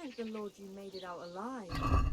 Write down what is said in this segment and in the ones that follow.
Thank the Lord you made it out alive.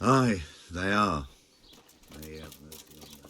Aye, they are. They have mercy on them.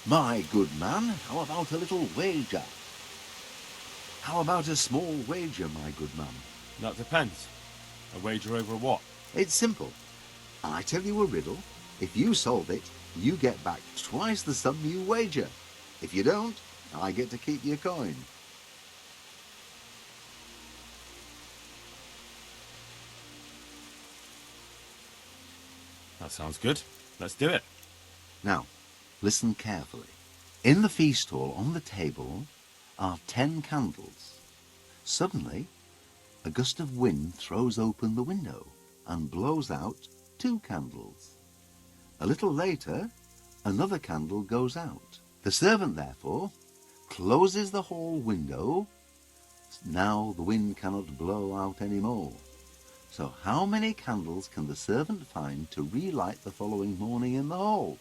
My good man, how about a little wager? How about a small wager, my good man? That depends. A wager over what? It's simple. I tell you a riddle. If you solve it, you get back twice the sum you wager. If you don't, I get to keep your coin. That sounds good. Let's do it. Now, listen carefully. In the feast hall on the table are 10 candles. Suddenly, a gust of wind throws open the window and blows out 2 candles. A little later, another candle goes out. The servant, therefore, closes the hall window. Now the wind cannot blow out any more. So how many candles can the servant find to relight the following morning in the hall?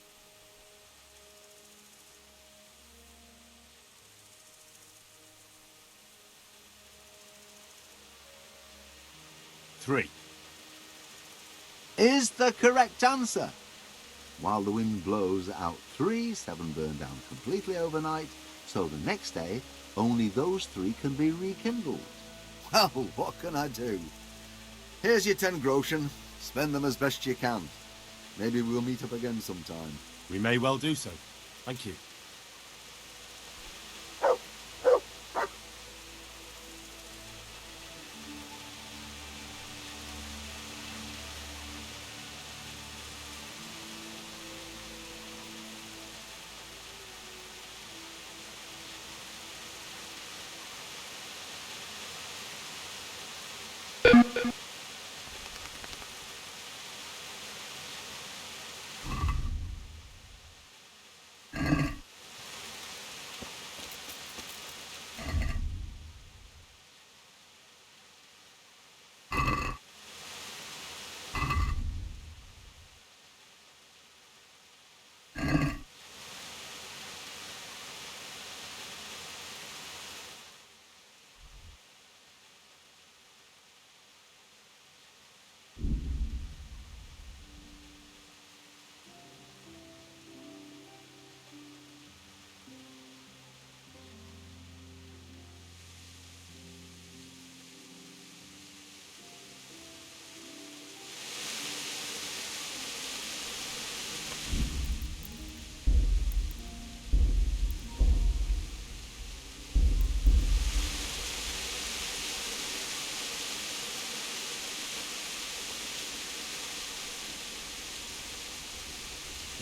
Three. Is the correct answer. While the wind blows out 3, 7 burn down completely overnight, so the next day only those 3 can be rekindled. Well, what can I do? Here's your 10 groschen. Spend them as best you can. Maybe we'll meet up again sometime. We may well do so. Thank you.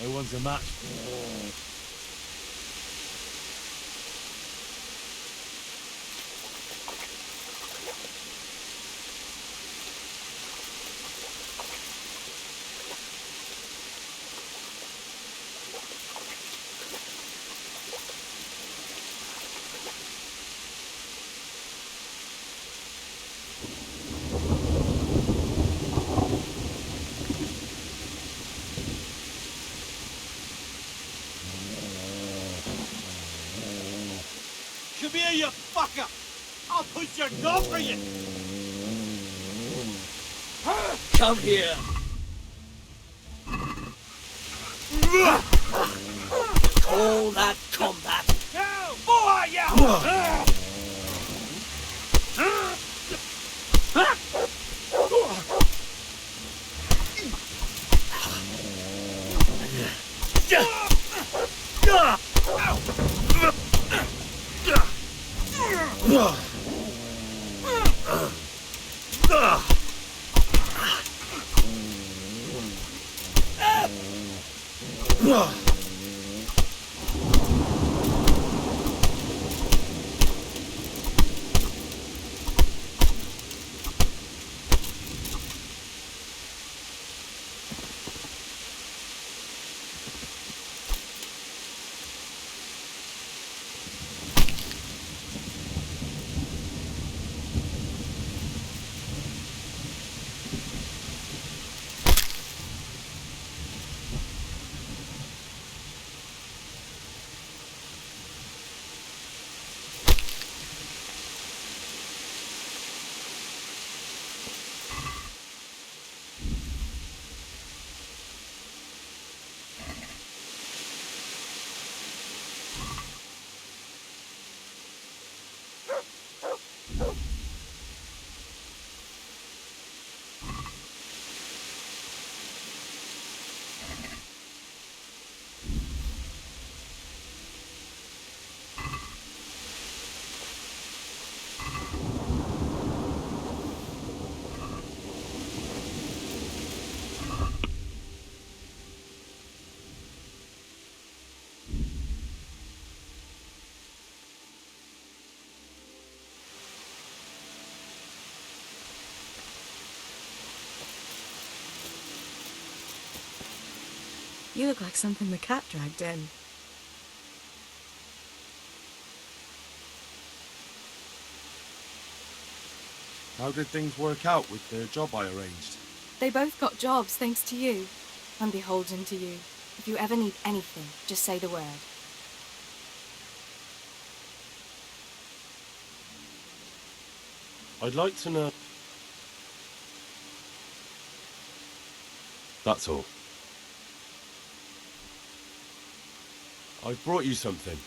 No one's a match. Come here, you fucker! I'll push your door for you! Come here. Call that combat. Now, boy, yeah! You look like something the cat dragged in. How did things work out with the job I arranged? They both got jobs thanks to you. I'm beholden to you. If you ever need anything, just say the word. I'd like to know... That's all. I've brought you something.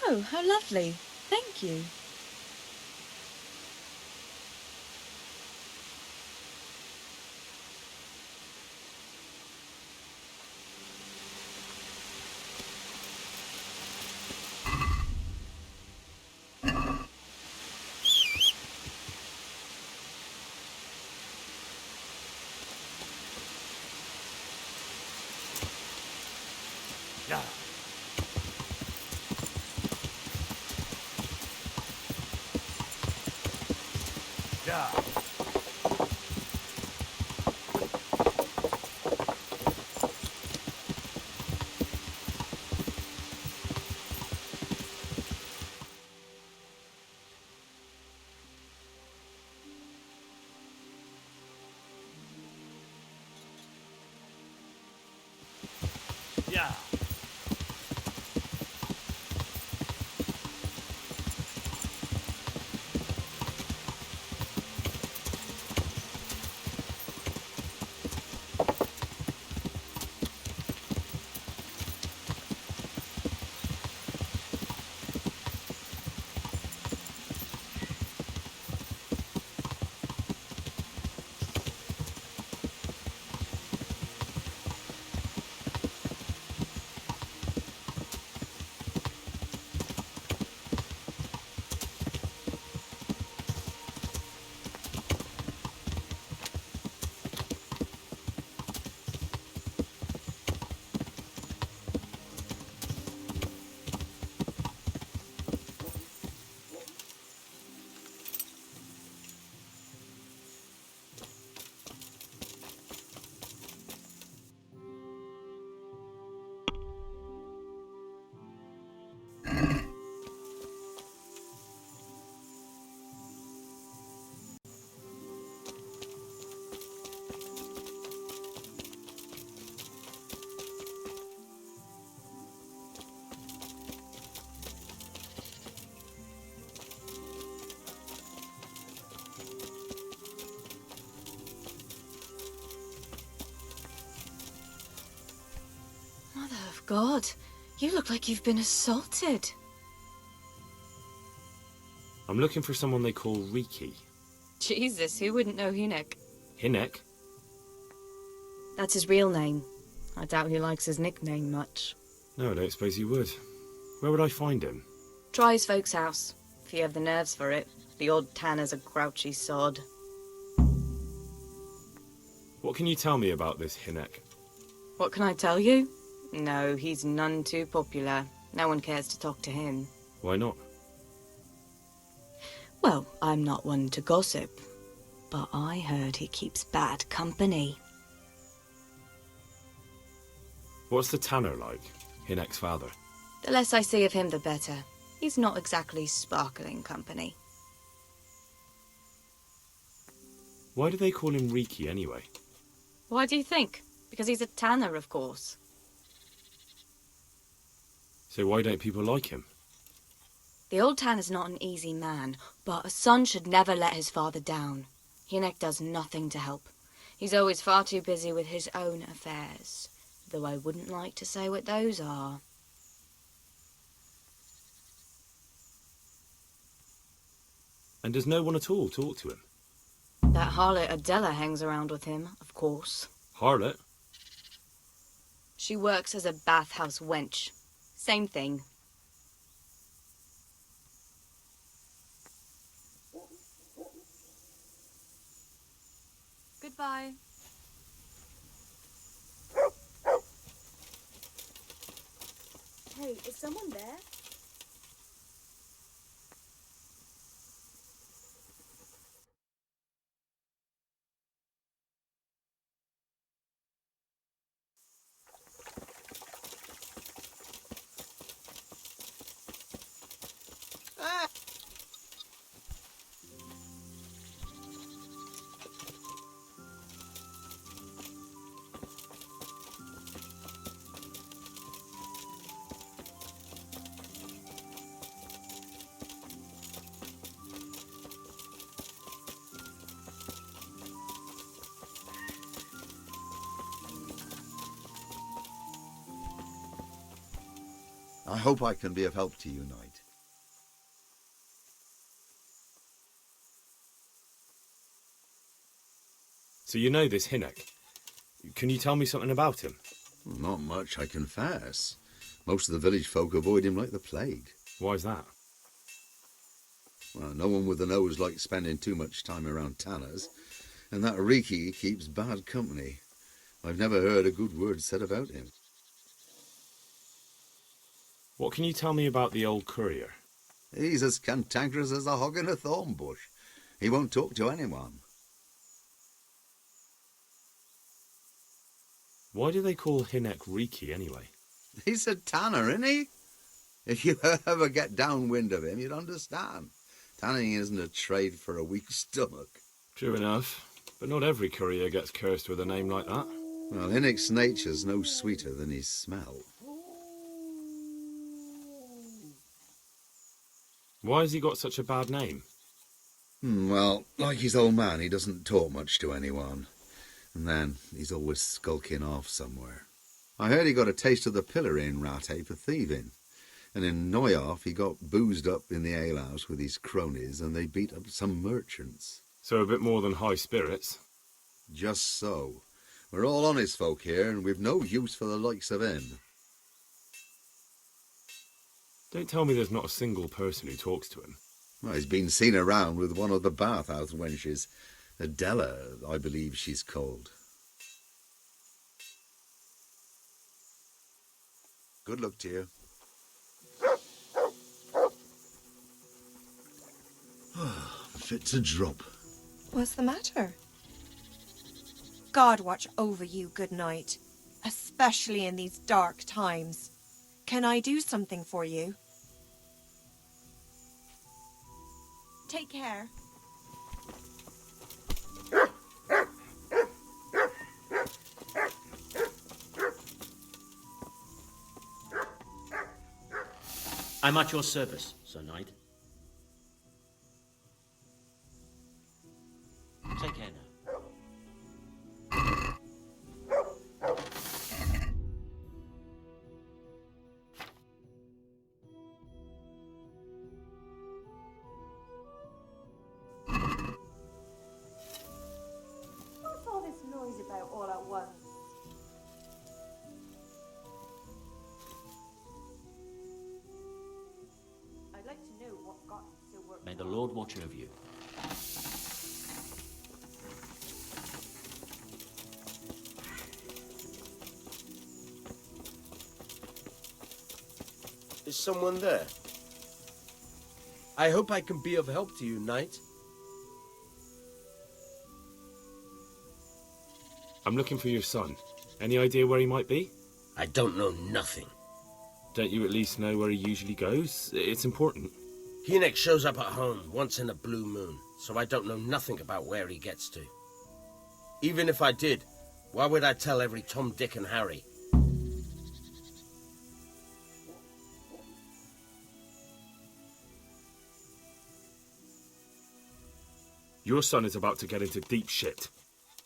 Oh, how lovely. Thank you. Yeah. Yeah. Yeah. God, you look like you've been assaulted. I'm looking for someone they call Riki. Jesus, who wouldn't know Hinek? Hinek? That's his real name. I doubt he likes his nickname much. No, I don't suppose he would. Where would I find him? Try his folks' house, if you have the nerves for it. The old tanner's a grouchy sod. What can you tell me about this Hinek? What can I tell you? No, he's none too popular. No one cares to talk to him. Why not? Well, I'm not one to gossip, but I heard he keeps bad company. What's the tanner like? Hinek's father. The less I see of him, the better. He's not exactly sparkling company. Why do they call him Riki anyway? Why do you think? Because he's a tanner, of course. So why don't people like him? The old tanner's not an easy man, but a son should never let his father down. Hinek does nothing to help. He's always far too busy with his own affairs, though I wouldn't like to say what those are. And does no one at all talk to him? That harlot Adela hangs around with him, of course. Harlot? She works as a bathhouse wench. Same thing. Goodbye. Hey, is someone there? I hope I can be of help to you, Knight. So you know this Hinek. Can you tell me something about him? Not much, I confess. Most of the village folk avoid him like the plague. Why is that? Well, no one with a nose likes spending too much time around tanners, and that Riki keeps bad company. I've never heard a good word said about him. What can you tell me about the old courier? He's as cantankerous as a hog in a thorn bush. He won't talk to anyone. Why do they call Hinek Riki anyway? He's a tanner, isn't he? If you ever get downwind of him, you'd understand. Tanning isn't a trade for a weak stomach. True enough, but not every courier gets cursed with a name like that. Well, Hinnick's nature's no sweeter than his smell. Why has he got such a bad name? Well, like his old man, he doesn't talk much to anyone. And then he's always skulking off somewhere. I heard he got a taste of the pillory in Rattay for thieving. And in Neuhoff he got boozed up in the alehouse with his cronies and they beat up some merchants. So a bit more than high spirits. Just so. We're all honest folk here and we've no use for the likes of him. Don't tell me there's not a single person who talks to him. Well, he's been seen around with one of the bathhouse wenches. Adela, I believe she's called. Good luck to you. Fit to drop. What's the matter? God watch over you, good night, especially in these dark times. Can I do something for you? Take care. I'm at your service, Sir Knight. Take care now. Lord watch over you. Is someone there? I hope I can be of help to you, knight. I'm looking for your son. Any idea where he might be? I don't know nothing. Don't you at least know where he usually goes? It's important. Hynek shows up at home once in a blue moon, so I don't know nothing about where he gets to. Even if I did, why would I tell every Tom, Dick and Harry? Your son is about to get into deep shit.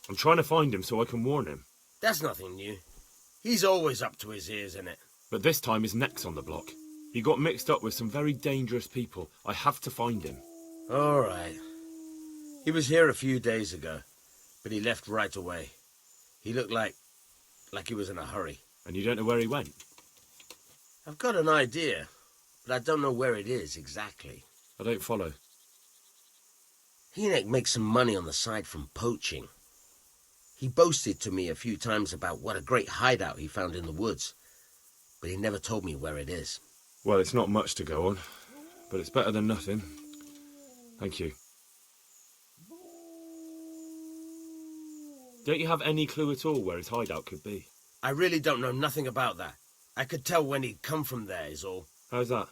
I'm trying to find him so I can warn him. That's nothing new. He's always up to his ears in it. But this time his neck's on the block. He got mixed up with some very dangerous people. I have to find him. All right. He was here a few days ago, but he left right away. He looked like he was in a hurry. And you don't know where he went? I've got an idea, but I don't know where it is exactly. I don't follow. Hynek makes some money on the side from poaching. He boasted to me a few times about what a great hideout he found in the woods, but he never told me where it is. Well, it's not much to go on, but it's better than nothing. Thank you. Don't you have any clue at all where his hideout could be? I really don't know nothing about that. I could tell when he'd come from there is all. How's that?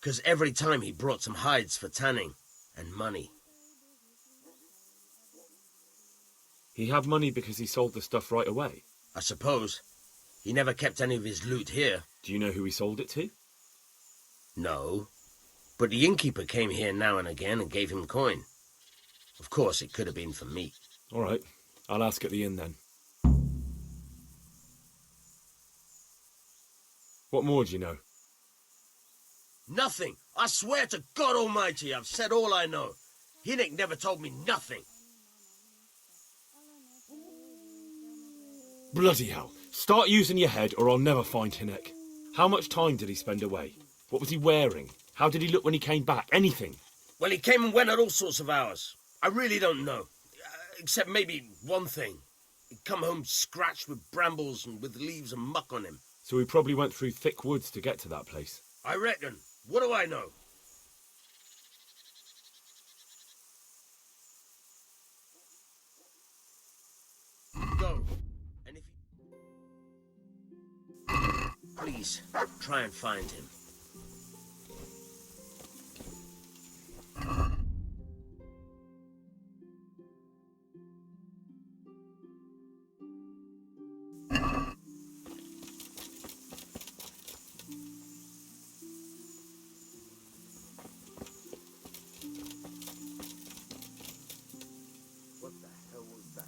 'Cause every time he brought some hides for tanning and money. He had money because he sold the stuff right away? I suppose. He never kept any of his loot here. Do you know who he sold it to? No. But the innkeeper came here now and again and gave him coin. Of course, it could have been for me. All right. I'll ask at the inn then. What more do you know? Nothing. I swear to God Almighty, I've said all I know. Hynek never told me nothing. Bloody hell. Start using your head or I'll never find Hynek. How much time did he spend away? What was he wearing? How did he look when he came back? Anything? Well, he came and went at all sorts of hours. I really don't know. Except maybe one thing. He'd come home scratched with brambles and with leaves and muck on him. So he probably went through thick woods to get to that place. I reckon. What do I know? Go. And if you... Please, try and find him. What the hell was that?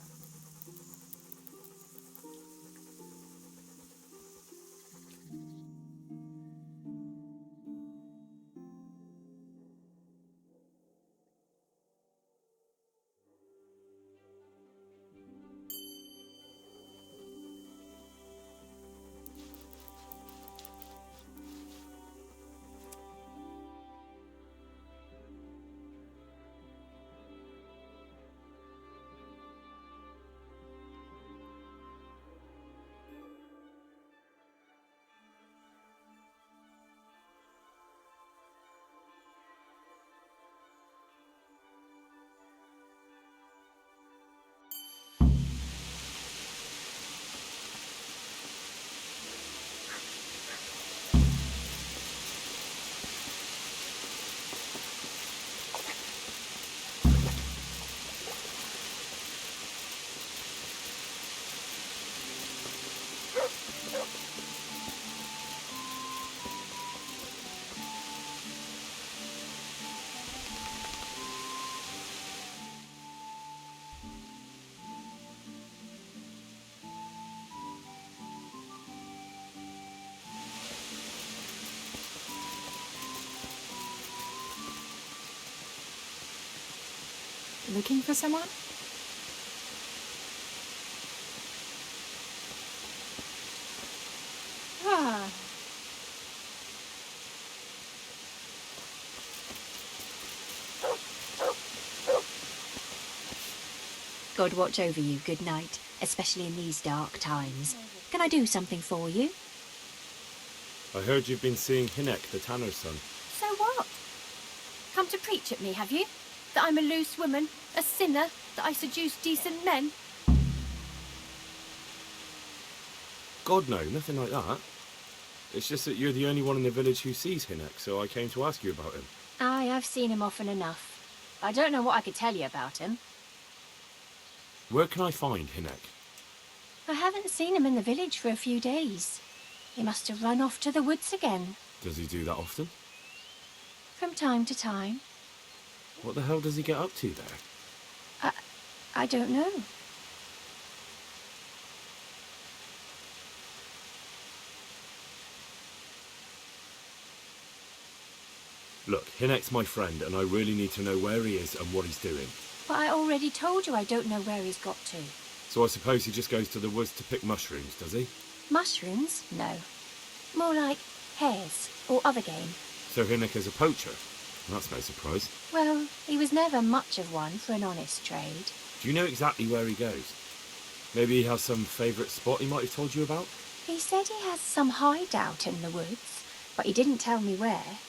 Looking for someone? Ah. God watch over you, good night, especially in these dark times. Can I do something for you? I heard you've been seeing Hinek, the tanner's son. So what? Come to preach at me, have you? That I'm a loose woman, a sinner, that I seduce decent men? God, no, nothing like that. It's just that you're the only one in the village who sees Hinek, so I came to ask you about him. Aye, I've seen him often enough. I don't know what I could tell you about him. Where can I find Hinek? I haven't seen him in the village for a few days. He must have run off to the woods again. Does he do that often? From time to time. What the hell does he get up to there? I don't know. Look, Hinek's my friend, and I really need to know where he is and what he's doing. But I already told you I don't know where he's got to. So I suppose he just goes to the woods to pick mushrooms, does he? Mushrooms? No. More like hares or other game. So Hinek is a poacher? That's no surprise. Well, he was never much of one for an honest trade. Do you know exactly where he goes? Maybe he has some favourite spot he might have told you about? He said he has some hideout in the woods, but he didn't tell me where.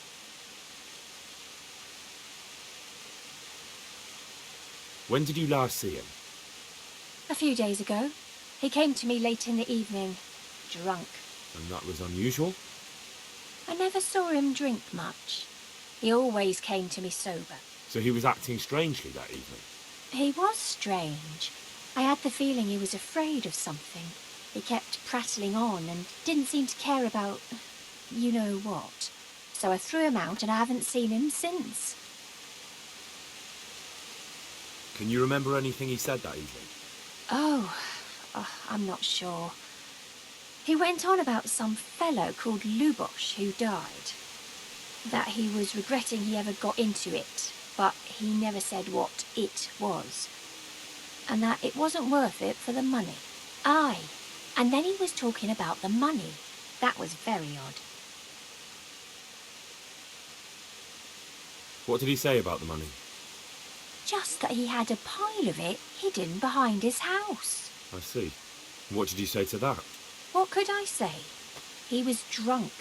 When did you last see him? A few days ago. He came to me late in the evening, drunk. And that was unusual? I never saw him drink much. He always came to me sober. So he was acting strangely that evening? He was strange. I had the feeling he was afraid of something. He kept prattling on and didn't seem to care about you know what. So I threw him out and I haven't seen him since. Can you remember anything he said that evening? Oh, I'm not sure. He went on about some fellow called Lubosh who died. That he was regretting he ever got into it, but he never said what it was. And that it wasn't worth it for the money. Aye, and then he was talking about the money. That was very odd. What did he say about the money? Just that he had a pile of it hidden behind his house. I see. What did you say to that? What could I say? He was drunk.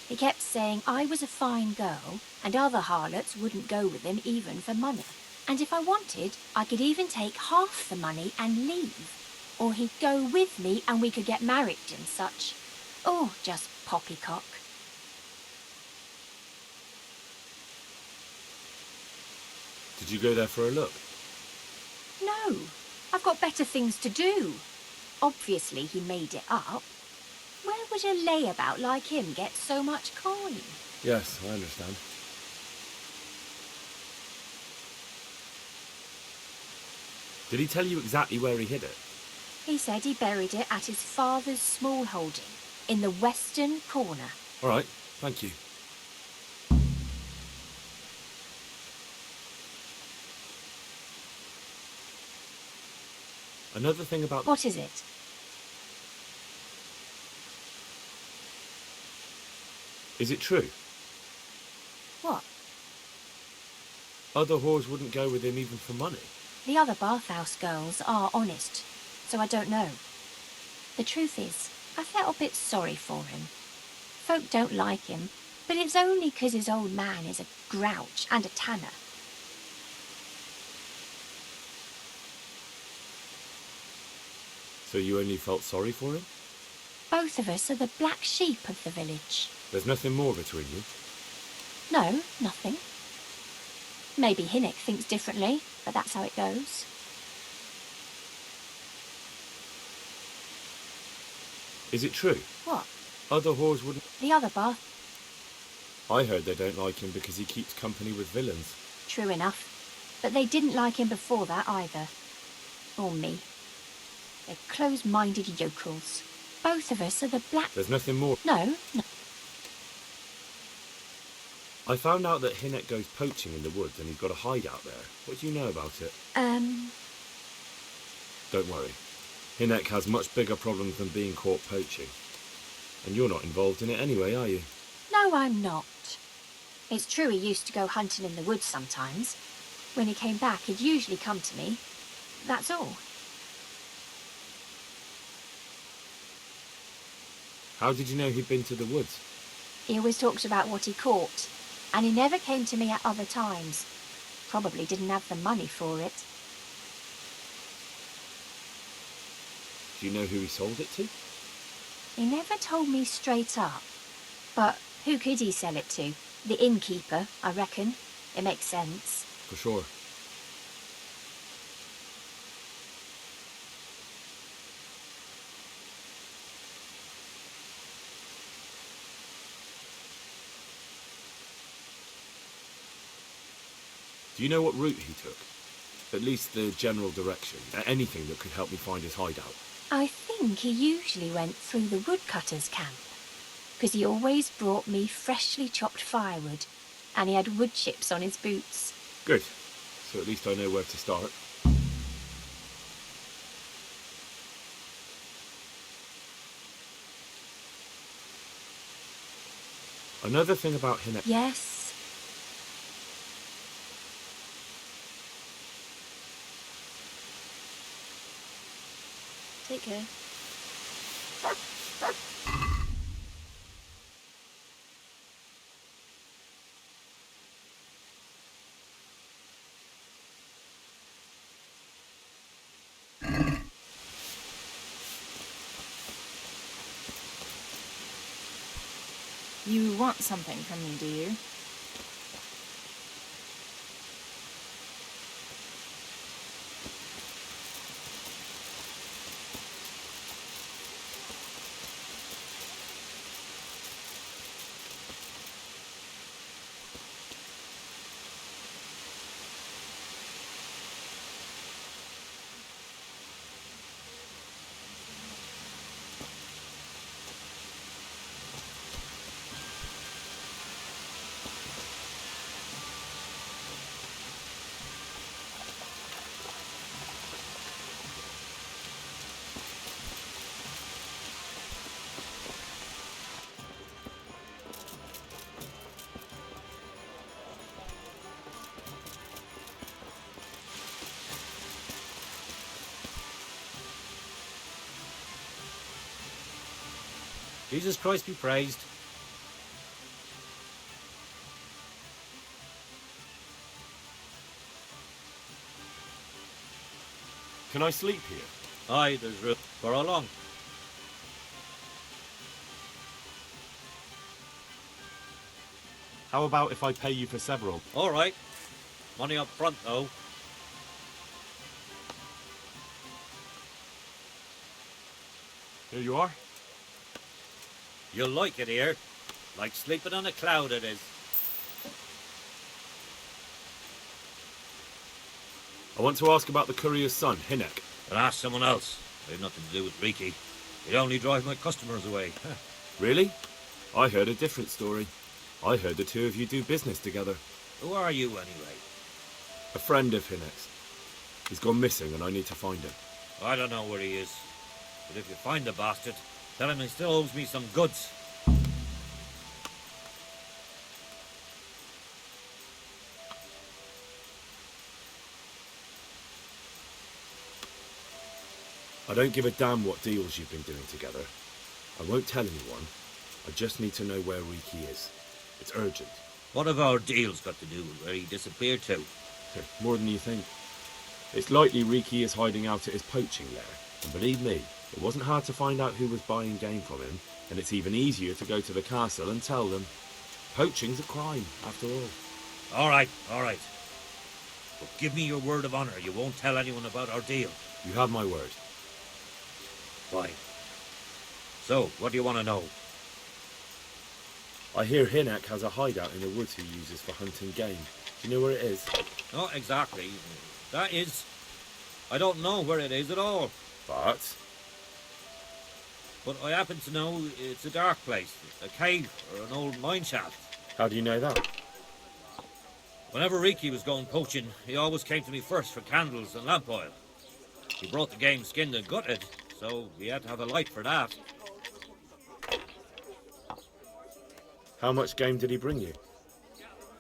He kept saying I was a fine girl and other harlots wouldn't go with him even for money. And if I wanted, I could even take half the money and leave. Or he'd go with me and we could get married and such. Oh, just poppycock. Did you go there for a look? No, I've got better things to do. Obviously he made it up. Where would a layabout like him get so much coin? Yes, I understand. Did he tell you exactly where he hid it? He said he buried it at his father's small holding, in the western corner. All right, thank you. Another thing about... What is it? Is it true? What? Other whores wouldn't go with him even for money. The other bathhouse girls are honest, so I don't know. The truth is, I felt a bit sorry for him. Folk don't like him, but it's only 'cause his old man is a grouch and a tanner. So you only felt sorry for him? Both of us are the black sheep of the village. There's nothing more between you? No, nothing. Maybe Hinek thinks differently, but that's how it goes. Is it true? What? Other whores wouldn't... The other bath... I heard they don't like him because he keeps company with villains. True enough. But they didn't like him before that either. Or me. They're close-minded yokels. Both of us are the black... There's nothing more? No. I found out that Hinek goes poaching in the woods and he's got a hideout there. What do you know about it? Don't worry. Hinek has much bigger problems than being caught poaching. And you're not involved in it anyway, are you? No, I'm not. It's true he used to go hunting in the woods sometimes. When he came back, he'd usually come to me. That's all. How did you know he'd been to the woods? He always talked about what he caught, and he never came to me at other times. Probably didn't have the money for it. Do you know who he sold it to? He never told me straight up. But who could he sell it to? The innkeeper, I reckon. It makes sense. For sure. Do you know what route he took? At least the general direction. Anything that could help me find his hideout. I think he usually went through the woodcutter's camp, because he always brought me freshly chopped firewood, and he had wood chips on his boots. Good. So at least I know where to start. Another thing about him... Yes? Take care. You want something from me, do you? Jesus Christ be praised. Can I sleep here? Aye, there's room. For how long? How about if I pay you for several? All right. Money up front, though. Here you are. You'll like it here. Like sleeping on a cloud it is. I want to ask about the courier's son, Hinek. But ask someone else. They've nothing to do with Riki. They only drive my customers away. Really? I heard a different story. I heard the two of you do business together. Who are you, anyway? A friend of Hinek's. He's gone missing and I need to find him. I don't know where he is. But if you find the bastard, tell him he still owes me some goods. I don't give a damn what deals you've been doing together. I won't tell anyone. I just need to know where Riki is. It's urgent. What have our deals got to do with where he disappeared to? More than you think. It's likely Riki is hiding out at his poaching lair. And believe me, it wasn't hard to find out who was buying game from him, and it's even easier to go to the castle and tell them. Poaching's a crime, after all. All right. But give me your word of honor you won't tell anyone about our deal. You have my word. Fine. So, what do you want to know? I hear Hinek has a hideout in the woods he uses for hunting game. Do you know where it is? Not exactly. That is... I don't know where it is at all. But I happen to know it's a dark place. A cave or an old mine shaft. How do you know that? Whenever Riki was going poaching, he always came to me first for candles and lamp oil. He brought the game skinned and gutted, so we had to have a light for that. How much game did he bring you?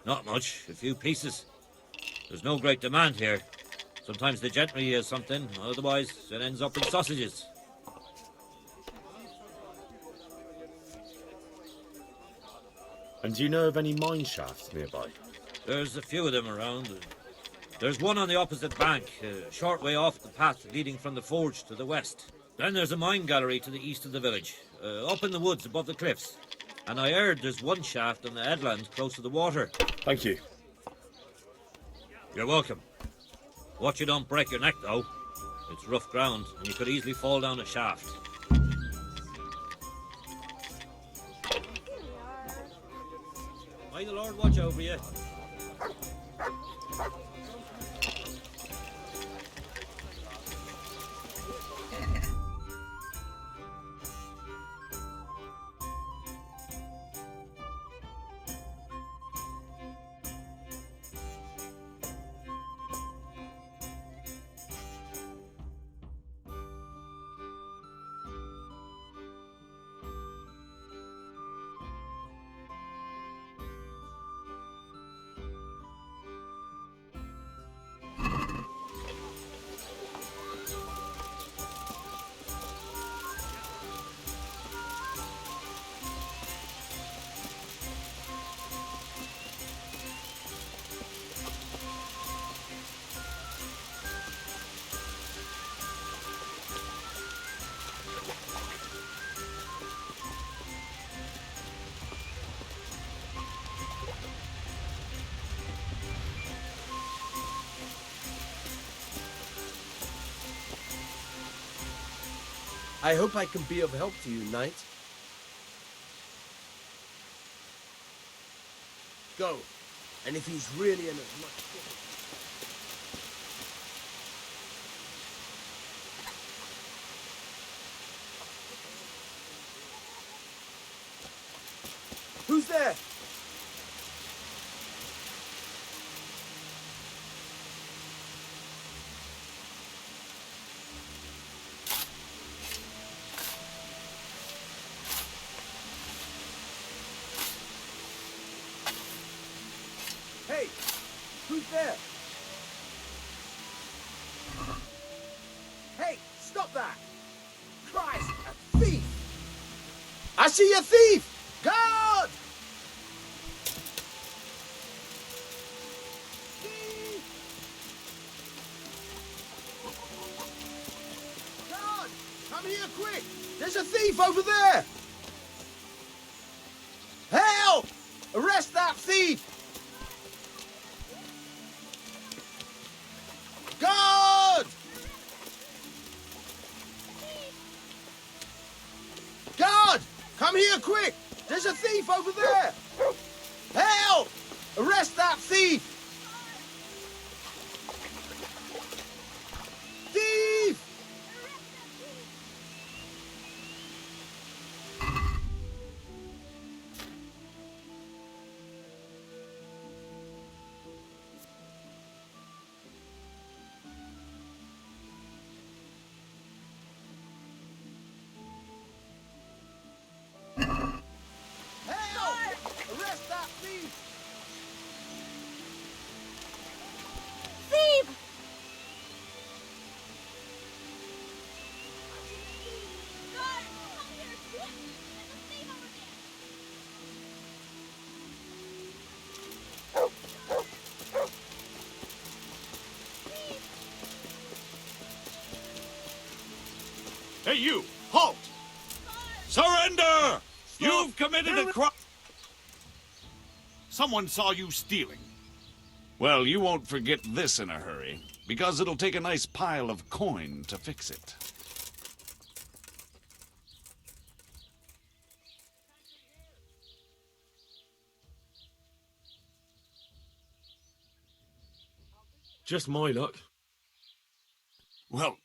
Not much, a few pieces. There's no great demand here, Sometimes the gentry hears something, otherwise it ends up in sausages. And do you know of any mine shafts nearby? There's a few of them around. There's one on the opposite bank, a short way off the path leading from the forge to the west. Then there's a mine gallery to the east of the village, up in the woods above the cliffs. And I heard there's one shaft on the headland close to the water. Thank you. You're welcome. Watch you don't break your neck, though. It's rough ground, and you could easily fall down a shaft. May the Lord watch over you. I hope I can be of help to you, knight. Go, and if he's really in as much trouble... Who's there? Hey, who's there? Hey, stop that! Christ, a thief! I see a thief! Guard! Thief! Guard! Come here quick! There's a thief over there! Help! Arrest that thief! Guard! Guard! Come here quick! There's a thief over there! Help! Arrest that thief! Thief! Arrest that thief! Thief! Hey, you! Halt! Surrender! You've committed a crime! Someone saw you stealing. Well, you won't forget this in a hurry, because it'll take a nice pile of coin to fix it. Just my luck. Well,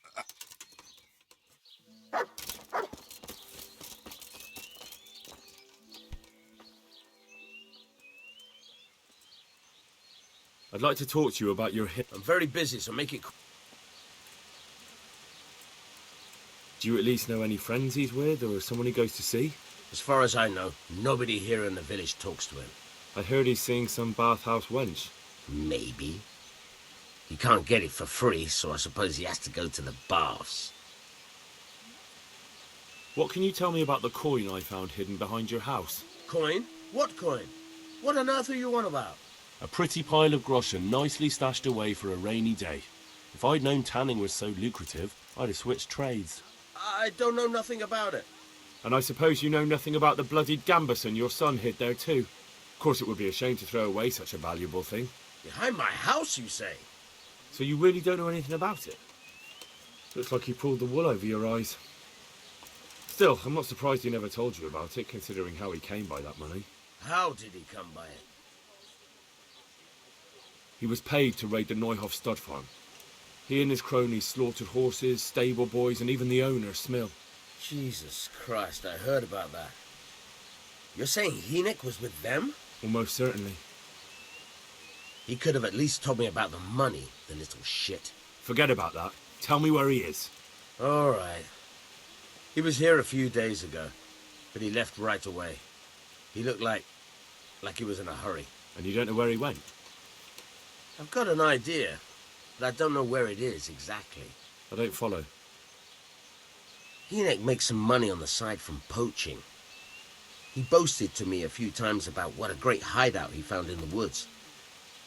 I'd like to talk to you about your hip. I'm very busy, so make it... Do you at least know any friends he's with, or someone he goes to see? As far as I know, nobody here in the village talks to him. I heard he's seeing some bathhouse wench. Maybe. He can't get it for free, so I suppose he has to go to the baths. What can you tell me about the coin I found hidden behind your house? Coin? What coin? What on earth are you on about? A pretty pile of groschen nicely stashed away for a rainy day. If I'd known tanning was so lucrative, I'd have switched trades. I don't know nothing about it. And I suppose you know nothing about the bloodied gambeson your son hid there too. Of course it would be a shame to throw away such a valuable thing. Behind my house, you say? So you really don't know anything about it? Looks like he pulled the wool over your eyes. Still, I'm not surprised he never told you about it, considering how he came by that money. How did he come by it? He was paid to raid the Neuhoff stud farm. He and his cronies slaughtered horses, stable boys, and even the owner, Smill. Jesus Christ, I heard about that. You're saying Hynek was with them? Almost certainly. He could have at least told me about the money, the little shit. Forget about that. Tell me where he is. All right. He was here a few days ago, but he left right away. He looked like he was in a hurry. And you don't know where he went? I've got an idea, but I don't know where it is exactly. I don't follow. Hynek makes some money on the side from poaching. He boasted to me a few times about what a great hideout he found in the woods,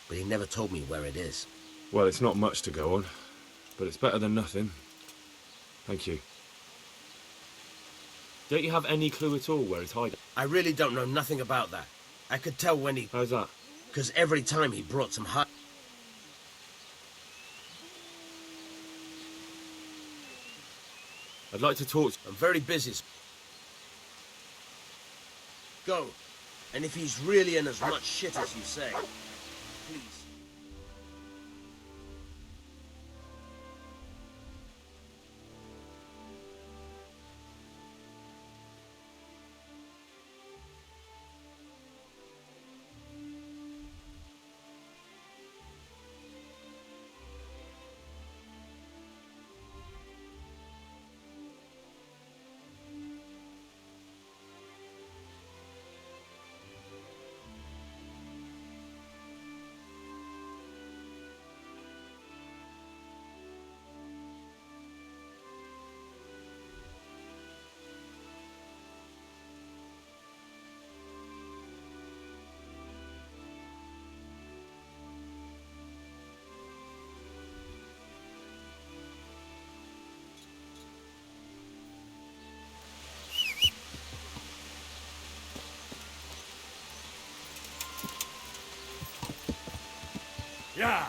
but he never told me where it is. Well, it's not much to go on, but it's better than nothing. Thank you. Don't you have any clue at all where his hideout? I really don't know nothing about that. I could tell when he... How's that? Because every time he brought some I'd like to talk to I'm very busy. Go. And if he's really in as much shit as you say, please. Yeah.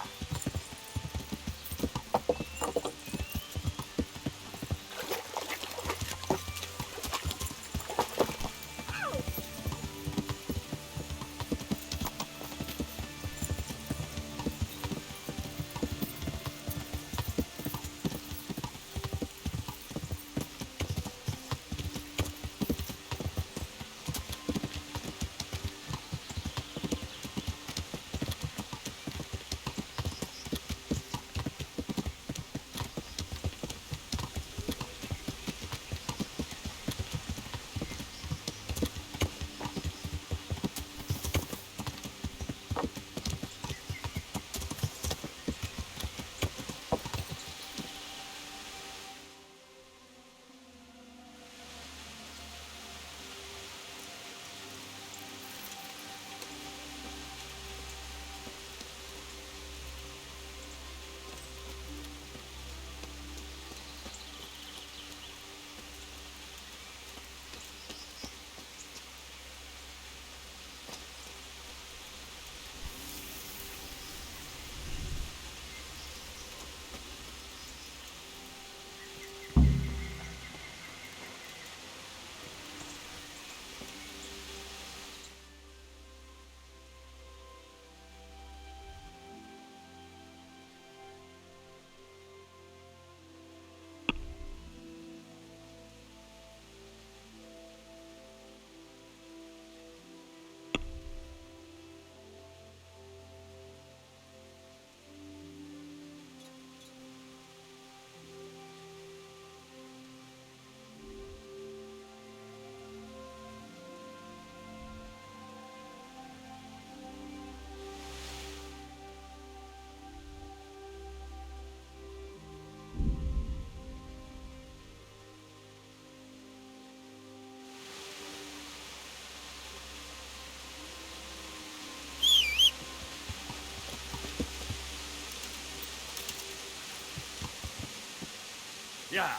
Yeah.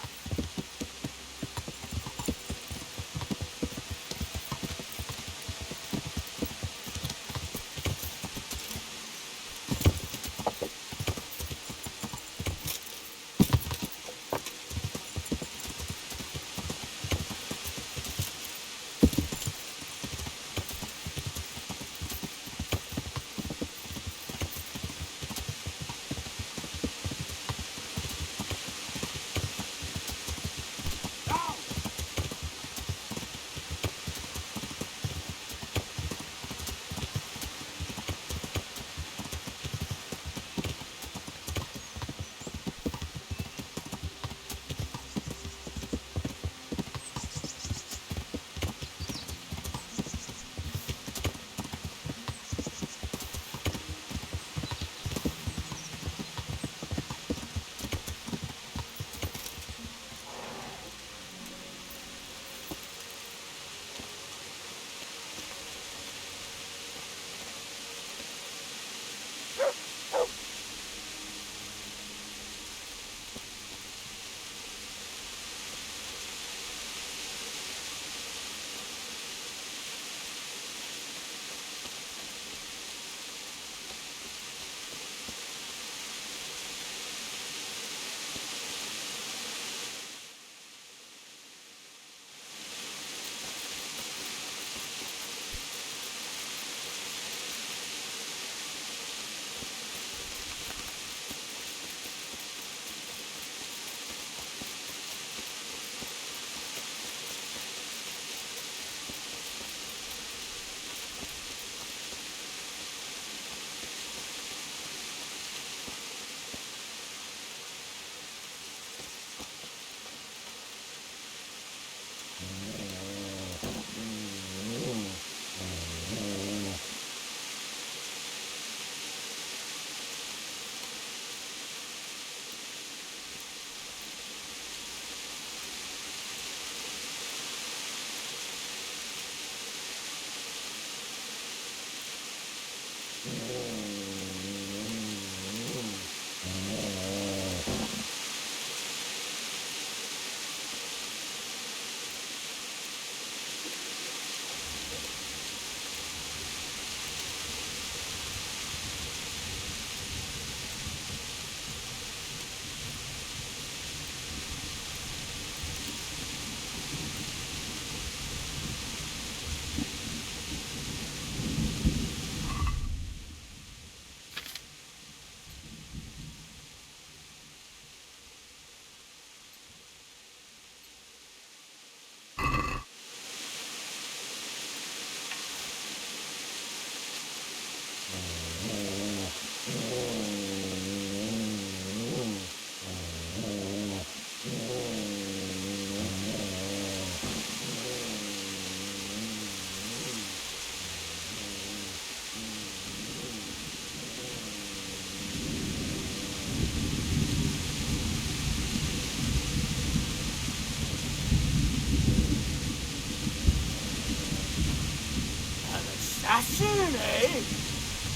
Assassin, eh?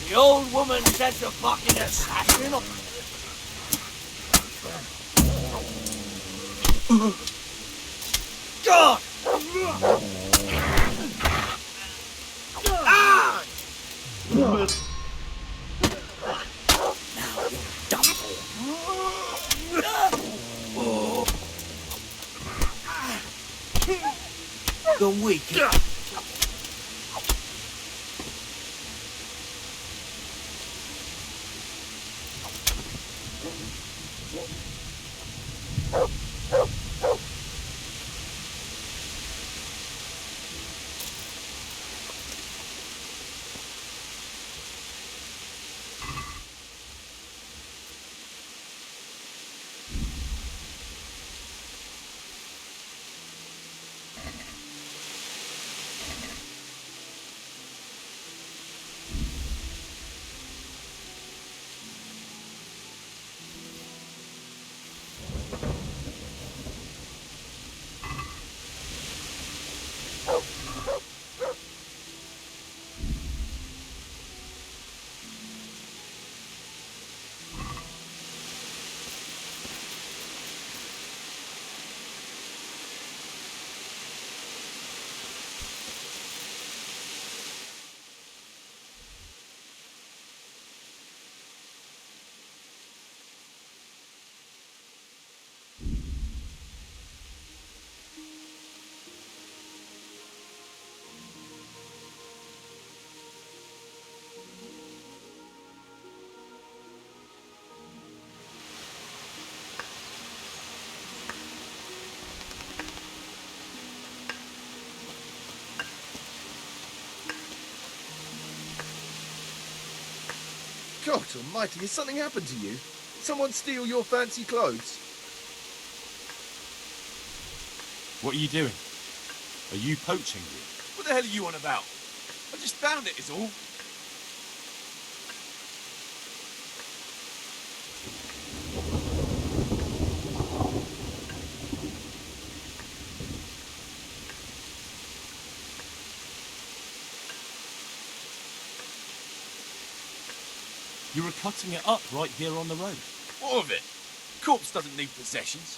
The old woman said a fucking assassin. God! Ah! Now you're done for. Go weak. God almighty, has something happened to you? Someone steal your fancy clothes? What are you doing? Are you poaching? What the hell are you on about? I just found it, is all. You were cutting it up right here on the road. What of it? Corpse doesn't need possessions.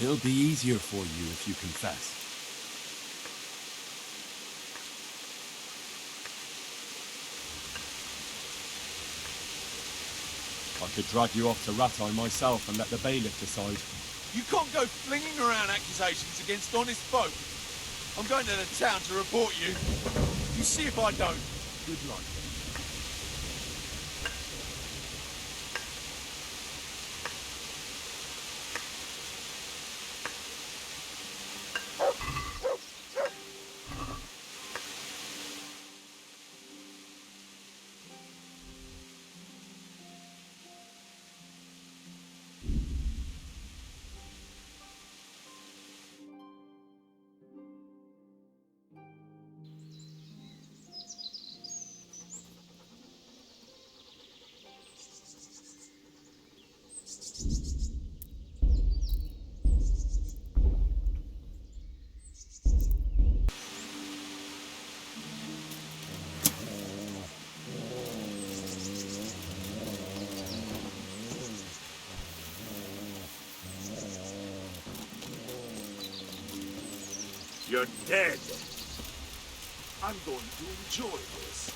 It'll be easier for you if you confess. I could drag you off to Rattay myself and let the bailiff decide. You can't go flinging around accusations against honest folk. I'm going to the town to report you. You see if I don't. Good luck. You're dead. I'm going to enjoy this.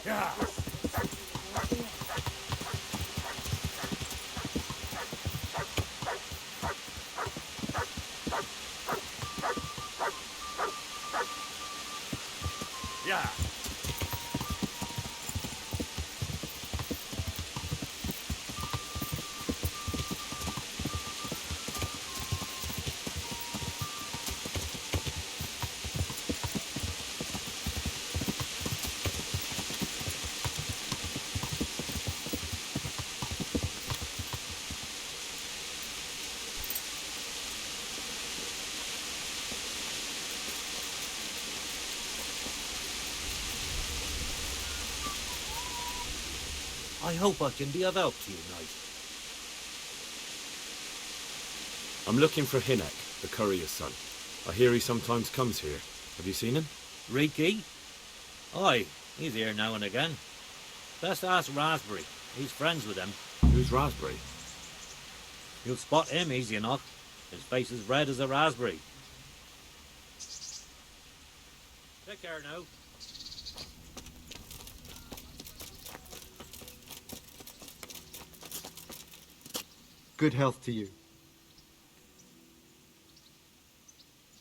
Yeah. Yeah. I hope I can be of help to you, knight. I'm looking for Hinek, the courier's son. I hear he sometimes comes here. Have you seen him? Riki? Aye, he's here now and again. Best ask Raspberry. He's friends with him. Who's Raspberry? You'll spot him easy enough. His face is red as a raspberry. Take care now. Good health to you.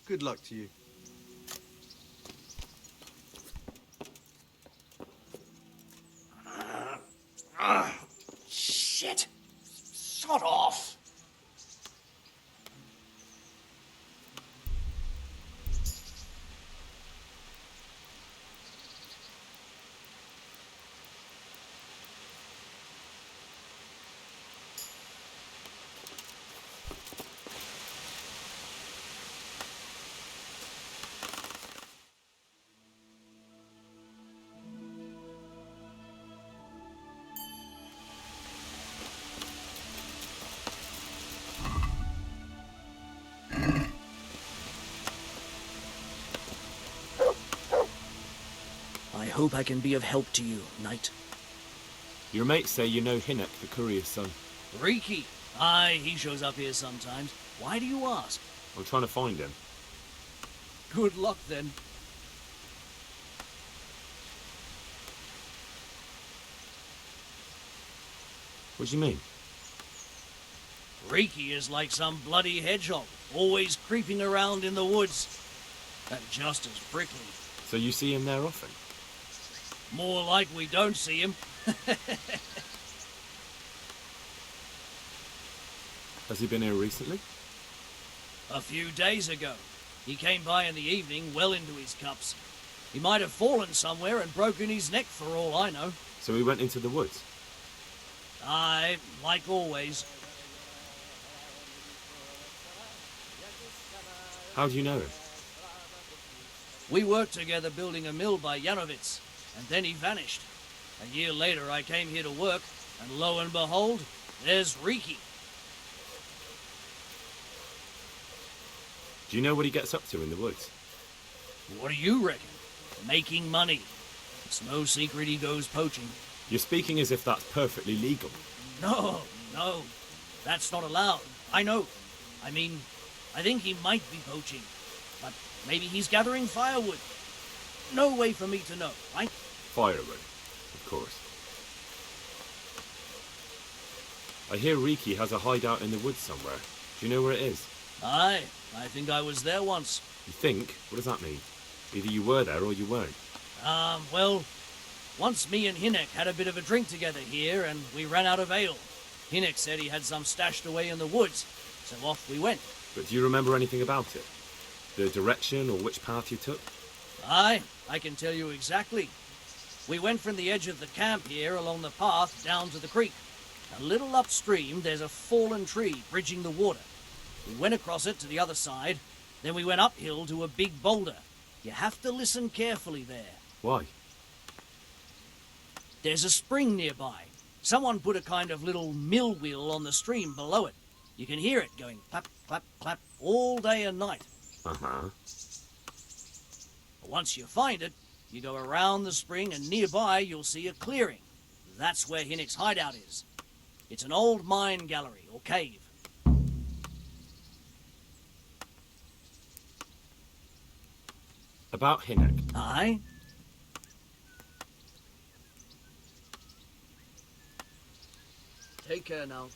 Good luck to you. Shit! Sod off! I hope I can be of help to you, knight. Your mates say you know Hinek, the courier's son. Riki! Aye, he shows up here sometimes. Why do you ask? I'm trying to find him. Good luck, then. What do you mean? Riki is like some bloody hedgehog, always creeping around in the woods. And just as prickly. So you see him there often? More like we don't see him. Has he been here recently? A few days ago. He came by in the evening, well into his cups. He might have fallen somewhere and broken his neck for all I know. So he went into the woods? Aye, like always. How do you know him? We worked together building a mill by Yanovitz, and then he vanished. A year later I came here to work, and lo and behold, there's Riki. Do you know what he gets up to in the woods? What do you reckon? Making money. It's no secret he goes poaching. You're speaking as if that's perfectly legal. No, that's not allowed. I know. I mean, I think he might be poaching, but maybe he's gathering firewood. No way for me to know, right? Firewood, of course. I hear Riki has a hideout in the woods somewhere. Do you know where it is? Aye, I think I was there once. You think? What does that mean? Either you were there or you weren't. Well, once me and Hinek had a bit of a drink together here, and we ran out of ale. Hinek said he had some stashed away in the woods, so off we went. But do you remember anything about it? The direction or which path you took? Aye, I can tell you exactly. We went from the edge of the camp here along the path down to the creek. A little upstream, there's a fallen tree bridging the water. We went across it to the other side, then we went uphill to a big boulder. You have to listen carefully there. Why? There's a spring nearby. Someone put a kind of little mill wheel on the stream below it. You can hear it going clap, clap, clap all day and night. Uh-huh. Once you find it, you go around the spring and nearby you'll see a clearing. That's where Hinek's hideout is. It's an old mine gallery or cave. About Hinek. Aye? Take care now.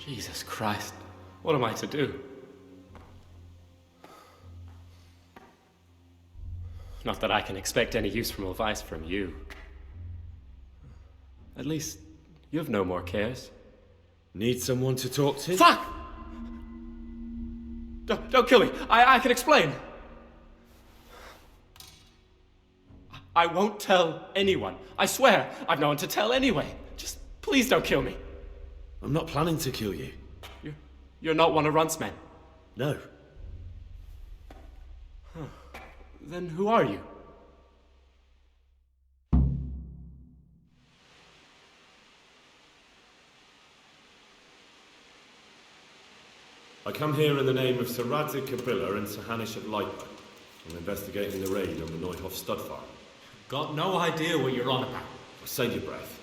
Jesus Christ, what am I to do? Not that I can expect any useful advice from you. At least, you've no more cares. Need someone to talk to? Fuck! Don't kill me. I can explain. I won't tell anyone. I swear, I've no one to tell anyway. Just please don't kill me. I'm not planning to kill you. You're not one of Runt's men? No. Huh. Then who are you? I come here in the name of Sir Radzig Kabila and Sir Hanish of Lightburn. I'm investigating the raid on the Neuhoff stud farm. Got no idea what you're on about. Save your breath.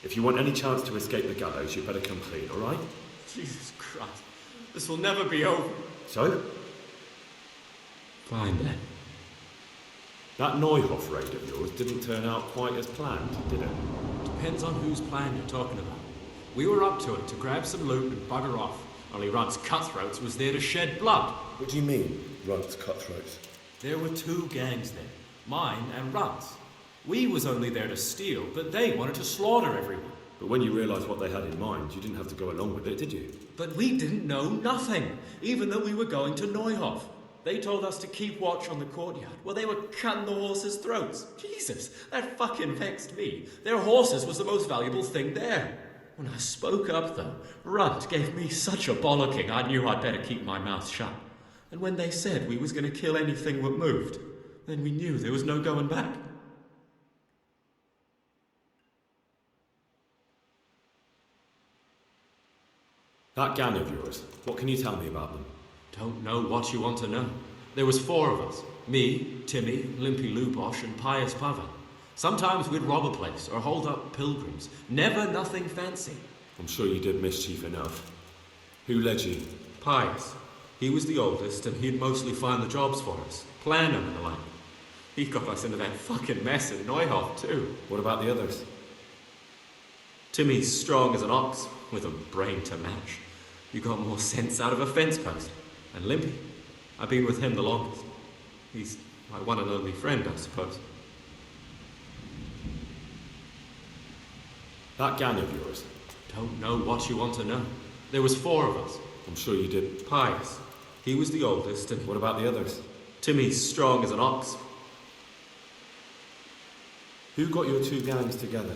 If you want any chance to escape the gallows, you better come clean, all right? Jesus Christ. This will never be over. So? Fine then. That Neuhoff raid of yours didn't turn out quite as planned, did it? Depends on whose plan you're talking about. We were up to it to grab some loot and bugger off. Only Runt's cutthroats was there to shed blood. What do you mean, Runt's cutthroats? There were two gangs there. Mine and Runt's. We was only there to steal, but they wanted to slaughter everyone. But when you realised what they had in mind, you didn't have to go along with it, did you? But we didn't know nothing, even though we were going to Neuhoff. They told us to keep watch on the courtyard. Well, they were cutting the horses' throats. Jesus, that fucking vexed me. Their horses was the most valuable thing there. When I spoke up, though, Runt gave me such a bollocking I knew I'd better keep my mouth shut. And when they said we was going to kill anything that moved, then we knew there was no going back. That gang of yours, what can you tell me about them? Don't know what you want to know. There was 4 of us. Me, Timmy, Limpy Lubosh, and Pius Pavan. Sometimes we'd rob a place or hold up pilgrims. Never nothing fancy. I'm sure you did mischief enough. Who led you? Pius. He was the oldest, and he'd mostly find the jobs for us. Plan them and the like. He got us into that fucking mess in Neuhof, too. What about the others? Timmy's strong as an ox, with a brain to match. You got more sense out of a fence post. And Limpy, I've been with him the longest. He's my one and only friend, I suppose. That gang of yours? Don't know what you want to know. There was 4 of us. I'm sure you did. Pius. He was the oldest, and... What about the others? Timmy's strong as an ox. Who got your 2 gangs together?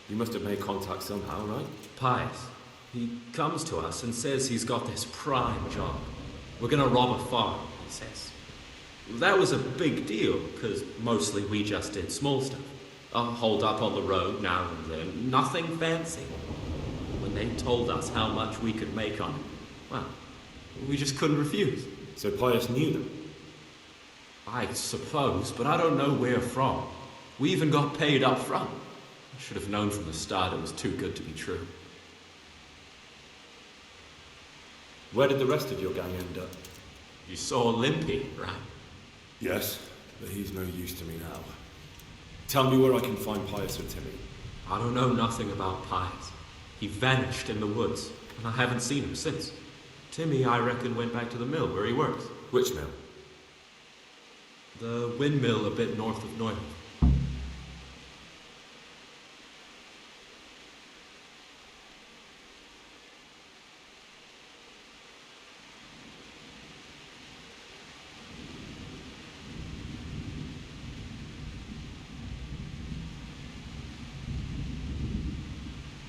You must have made contact somehow, right? Pius. He comes to us and says he's got this prime job. We're gonna rob a farm, he says. That was a big deal, because mostly we just did small stuff. Hold up on the road now and then, nothing fancy. When they told us how much we could make on it, well, we just couldn't refuse. So Pius knew them? I suppose, but I don't know where from. We even got paid up front. I should have known from the start it was too good to be true. Where did the rest of your gang end up? You saw Limpy, right? Yes, but he's no use to me now. Tell me where I can find Pius or Timmy. I don't know nothing about Pius. He vanished in the woods, and I haven't seen him since. Timmy, I reckon, went back to the mill where he works. Which mill? The windmill a bit north of Neuhof.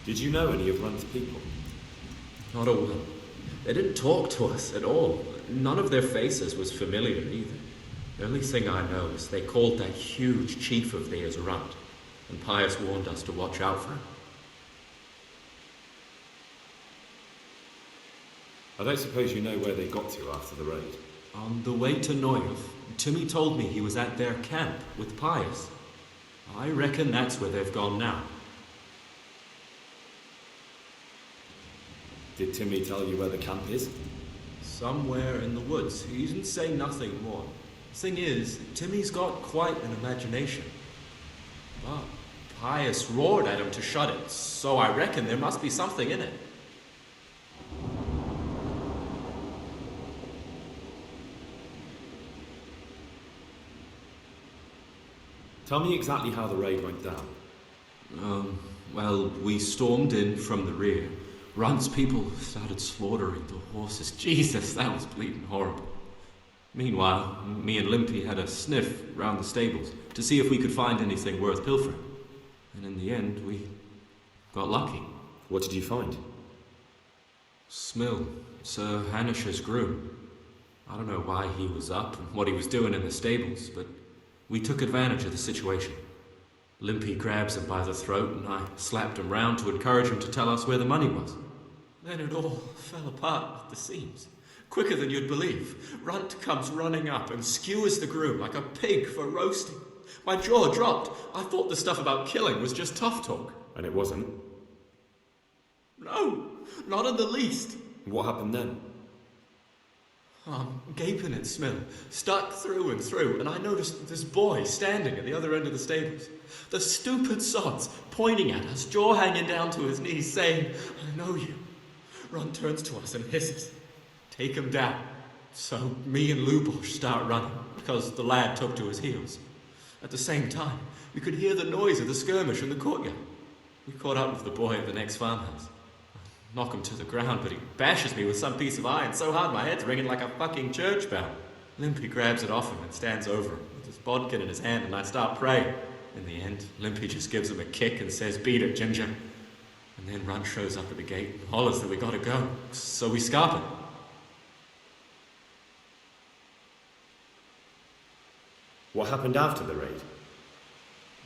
Did you know any of Runt's people? Not a one. They didn't talk to us at all. None of their faces was familiar either. The only thing I know is they called that huge chief of theirs Runt, and Pius warned us to watch out for him. I don't suppose you know where they got to after the raid? On the way to Neuhof, Timmy told me he was at their camp with Pius. I reckon that's where they've gone now. Did Timmy tell you where the camp is? Somewhere in the woods. He didn't say nothing more. Thing is, Timmy's got quite an imagination. But Pius roared at him to shut it, so I reckon there must be something in it. Tell me exactly how the raid went down. Well, we stormed in from the rear. Runt's people started slaughtering the horses. Jesus, that was bleeding horrible. Meanwhile, me and Limpy had a sniff round the stables to see if we could find anything worth pilfering. And in the end, we got lucky. What did you find? Smill, Sir Hanish's groom. I don't know why he was up and what he was doing in the stables, but we took advantage of the situation. Limpy grabs him by the throat and I slapped him round to encourage him to tell us where the money was. Then it all fell apart at the seams. Quicker than you'd believe. Runt comes running up and skewers the groom like a pig for roasting. My jaw dropped. I thought the stuff about killing was just tough talk. And it wasn't? No, not in the least. What happened then? I'm gaping at Smill, stuck through and through, and I noticed this boy standing at the other end of the stables. The stupid sods pointing at us, jaw hanging down to his knees, saying, "I know you." Runt turns to us and hisses, "Take him down." So me and Lubosh start running, because the lad took to his heels. At the same time, we could hear the noise of the skirmish in the courtyard. We caught up with the boy at the next farmhouse. I knock him to the ground, but he bashes me with some piece of iron so hard my head's ringing like a fucking church bell. Limpy grabs it off him and stands over him with his bodkin in his hand, and I start praying. In the end, Limpy just gives him a kick and says, "Beat it, Ginger." And then Runt shows up at the gate and hollers that we gotta go. So we scarp it. What happened after the raid?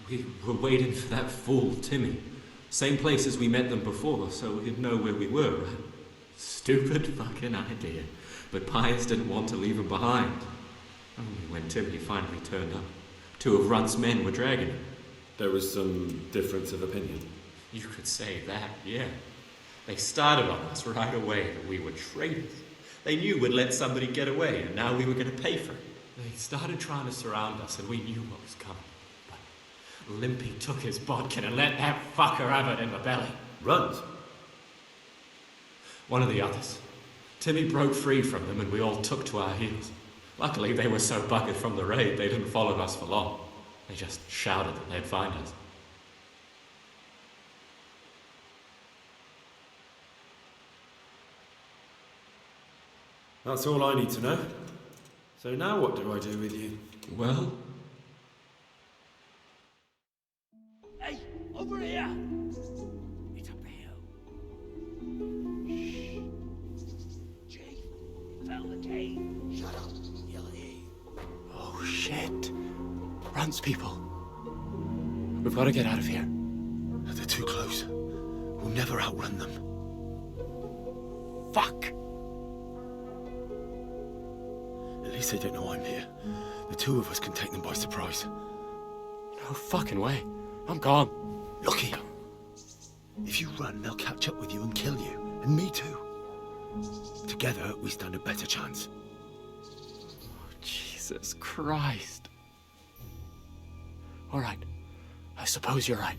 We were waiting for that fool, Timmy. Same place as we met them before, so we'd know where we were, right? Stupid fucking idea. But Pius didn't want to leave him behind. Only when Timmy finally turned up, 2 of Runt's men were dragging him. There was some difference of opinion. You could say that, yeah. They started on us right away that we were traitors. They knew we'd let somebody get away, and now we were going to pay for it. They started trying to surround us, and we knew what was coming. But Limpy took his bodkin and let that fucker have it in the belly. Runt? One of the others. Timmy broke free from them, and we all took to our heels. Luckily, they were so buggered from the raid, they didn't follow us for long. They just shouted that they'd find us. That's all I need to know. So now what do I do with you? Well... Hey, over here! It's a bear. Shh. Chief, found the cave. Shut up, you'll hear. Oh, shit. Runt's people. We've got to get out of here. They're too close. We'll never outrun them. Fuck! At least they don't know I'm here. The 2 of us can take them by surprise. No fucking way. I'm gone. Look here. If you run, they'll catch up with you and kill you. And me too. Together, we stand a better chance. Oh, Jesus Christ. All right. I suppose you're right.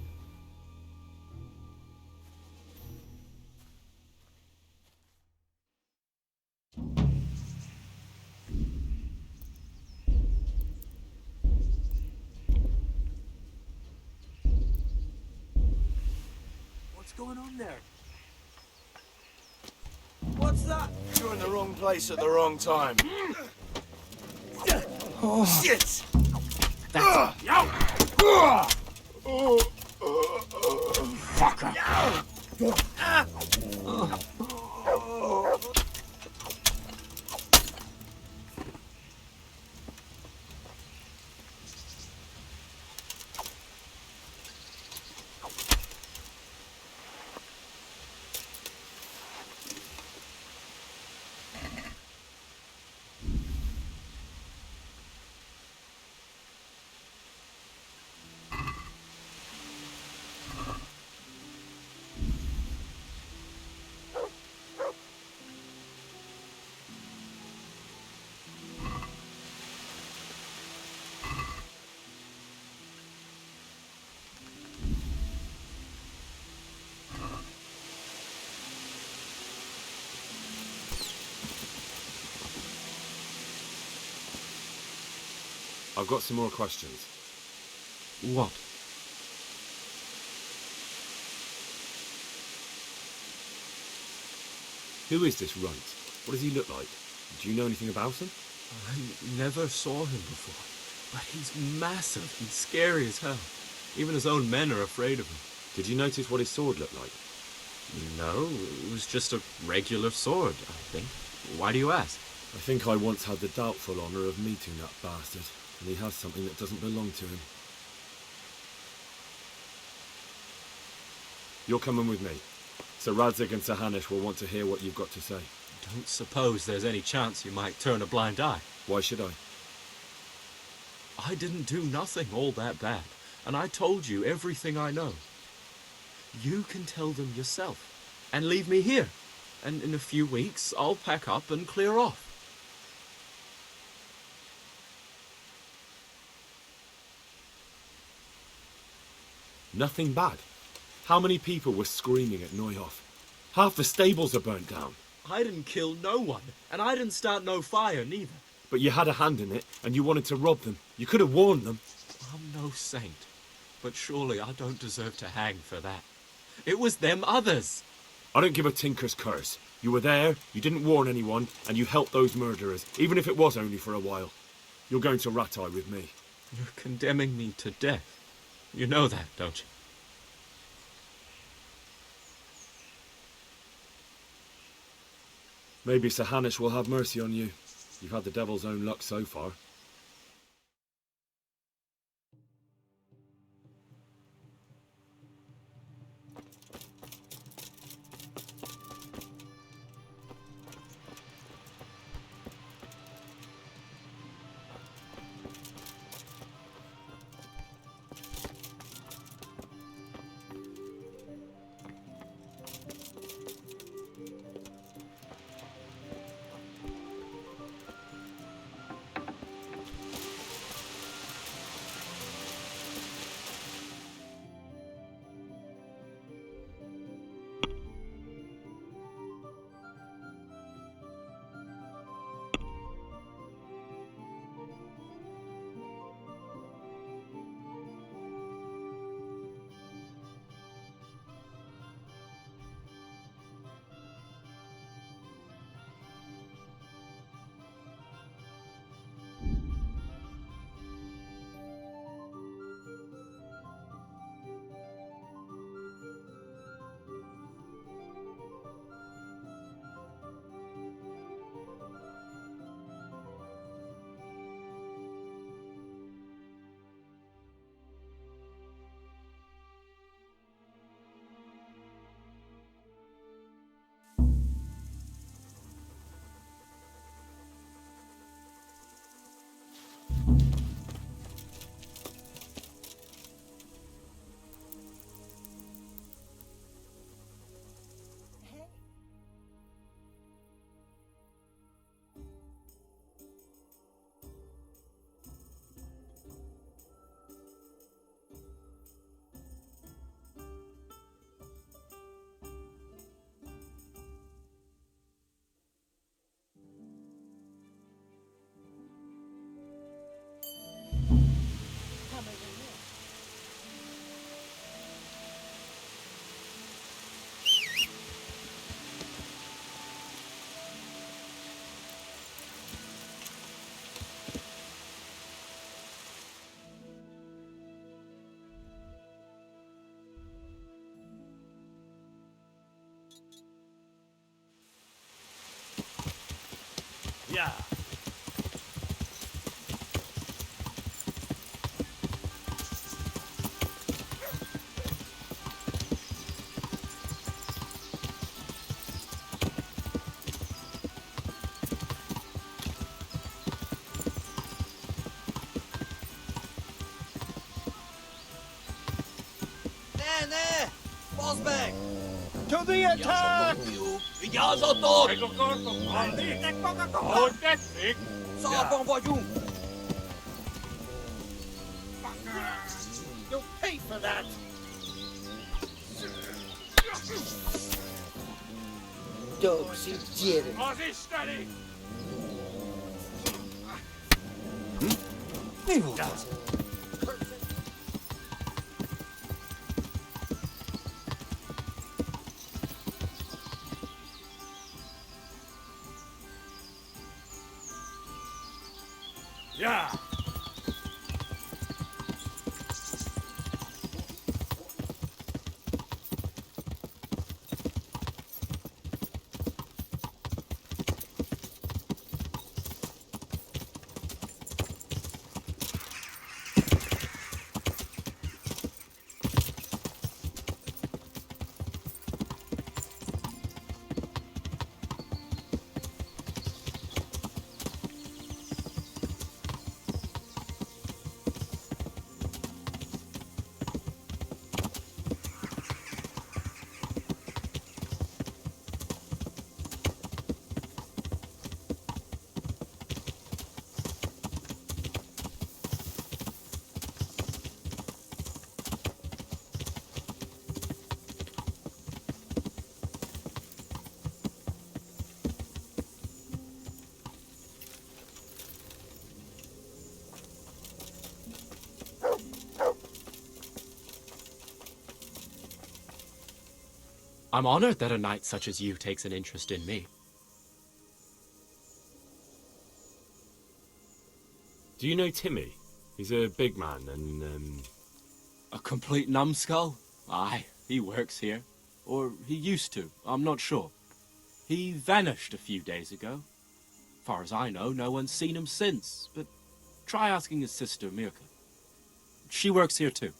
What's going on there? What's that? You're in the wrong place at the wrong time. Oh. Shit! That's Fucker! I've got some more questions. What? Who is this Runt? What does he look like? Do you know anything about him? I never saw him before, but he's massive and scary as hell. Even his own men are afraid of him. Did you notice what his sword looked like? No, it was just a regular sword, I think. Why do you ask? I think I once had the doubtful honour of meeting that bastard, and he has something that doesn't belong to him. You're coming with me. Sir Radzig and Sir Hanush will want to hear what you've got to say. Don't suppose there's any chance you might turn a blind eye. Why should I? I didn't do nothing all that bad, and I told you everything I know. You can tell them yourself, and leave me here, and in a few weeks I'll pack up and clear off. Nothing bad. How many people were screaming at Neuhoff? Half the stables are burnt down. I didn't kill no one, and I didn't start no fire neither. But you had a hand in it, and you wanted to rob them. You could have warned them. I'm no saint, but surely I don't deserve to hang for that. It was them others. I don't give a tinker's curse. You were there, you didn't warn anyone, and you helped those murderers, even if it was only for a while. You're going to Rattay with me. You're condemning me to death. You know that, don't you? Maybe Sir Hanush will have mercy on you. You've had the devil's own luck so far. Yeah. There! Bosbeck! To the attack! Vigyázz ott! Meg akartok halni? Hogy tetszik? Szarban vagyunk! You'll pay for that! Dobrzy, dziry! Az isteni! Mi volt az? Yeah! I'm honored that a knight such as you takes an interest in me. Do you know Timmy? He's a big man and, A complete numbskull? Aye, he works here. Or he used to, I'm not sure. He vanished a few days ago. Far as I know, no one's seen him since, but try asking his sister, Mirka. She works here too.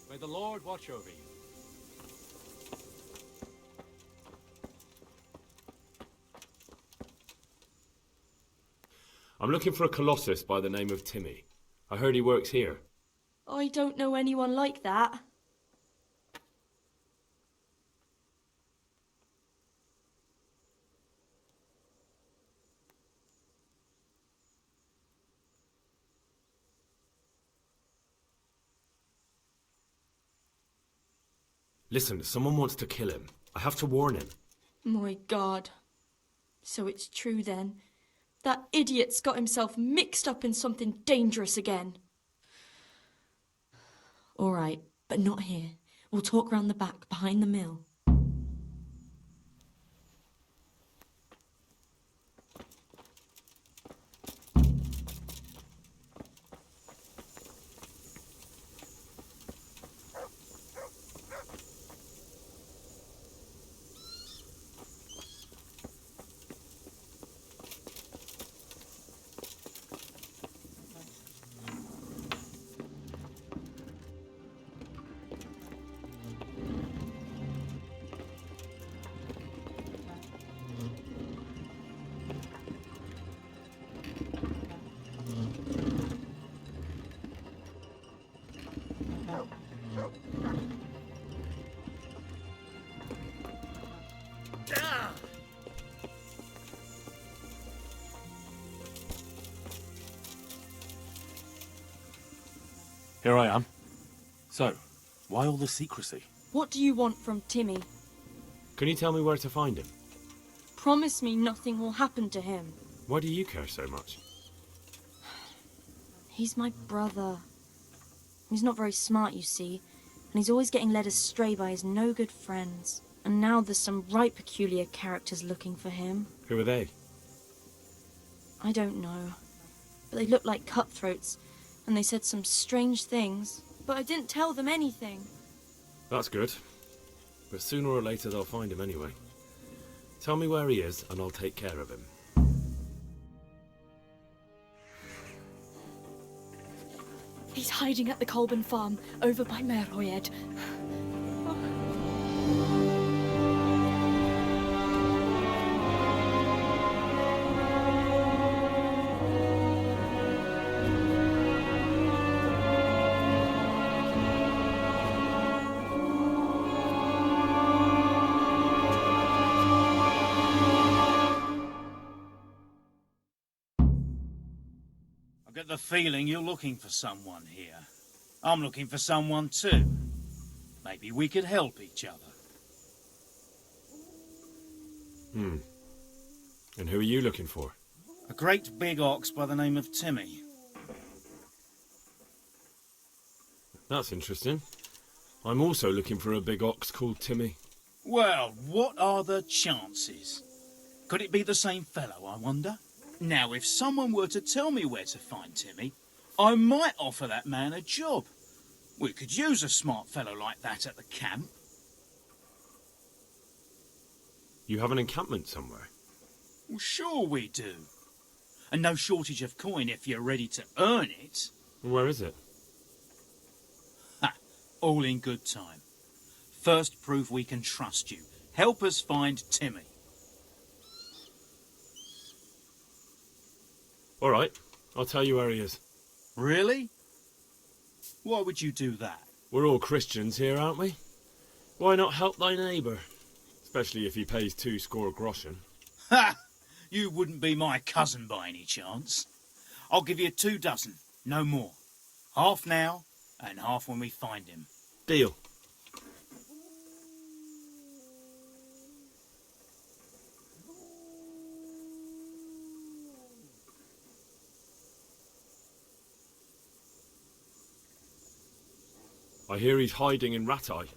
May the Lord watch over you. I'm looking for a colossus by the name of Timmy. I heard he works here. I don't know anyone like that. Listen, someone wants to kill him. I have to warn him. My God. So it's true then. That idiot's got himself mixed up in something dangerous again. All right, but not here. We'll talk round the back, behind the mill. Here I am. So, why all the secrecy? What do you want from Timmy? Can you tell me where to find him? Promise me nothing will happen to him. Why do you care so much? He's my brother. He's not very smart, you see, and he's always getting led astray by his no-good friends. And now there's some right peculiar characters looking for him. Who are they? I don't know, but they look like cutthroats, and they said some strange things, but I didn't tell them anything. That's good. But sooner or later they'll find him anyway. Tell me where he is, and I'll take care of him. He's hiding at the Colburn farm, over by Merhoyed. I get the feeling you're looking for someone here. I'm looking for someone too. Maybe we could help each other. And who are you looking for? A great big ox by the name of Timmy. That's interesting. I'm also looking for a big ox called Timmy. Well, what are the chances? Could it be the same fellow, I wonder? Now, if someone were to tell me where to find Timmy, I might offer that man a job. We could use a smart fellow like that at the camp. You have an encampment somewhere? Well, sure we do. And no shortage of coin if you're ready to earn it. Where is it? Ha! All in good time. First proof we can trust you. Help us find Timmy. All right, I'll tell you where he is. Really? Why would you do that? We're all Christians here, aren't we? Why not help thy neighbour? Especially if he pays 2 score groschen. Ha! You wouldn't be my cousin by any chance. I'll give you 2 dozen, no more. Half now, and half when we find him. Deal. I hear he's hiding in Ratai.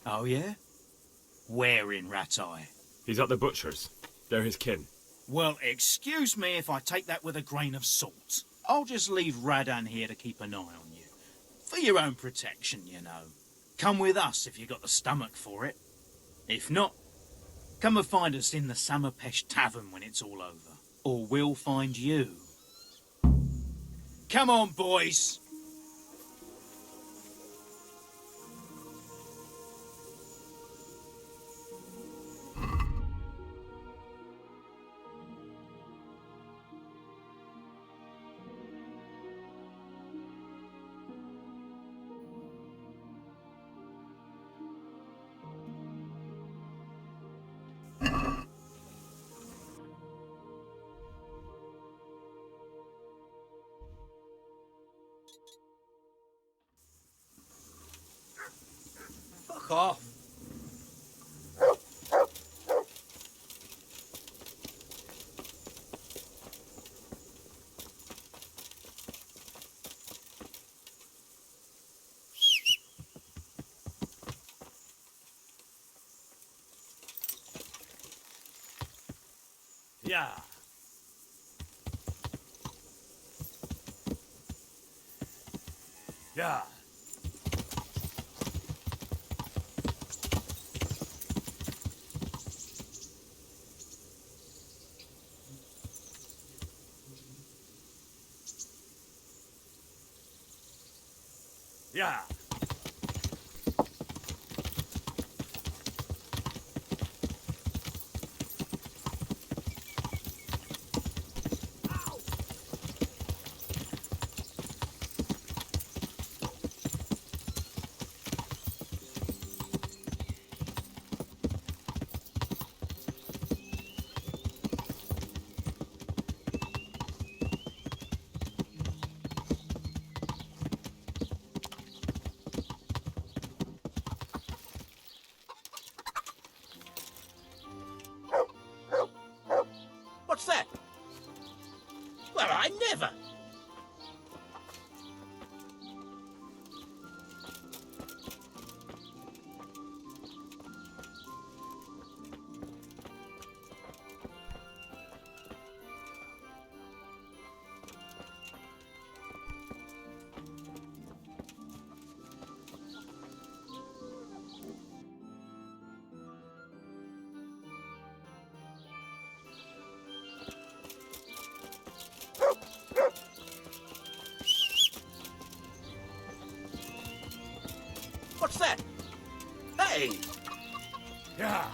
Oh, yeah? Where in Ratai? He's at the butcher's. They're his kin. Well, excuse me if I take that with a grain of salt. I'll just leave Radan here to keep an eye on you. For your own protection, you know. Come with us if you got the stomach for it. If not, come and find us in the Samapesh Tavern when it's all over. Or we'll find you. Come on, boys! Fuck off. Yeah. Yeah. Yeah. What's that? Well, I never. What's that? Hey! Yeah.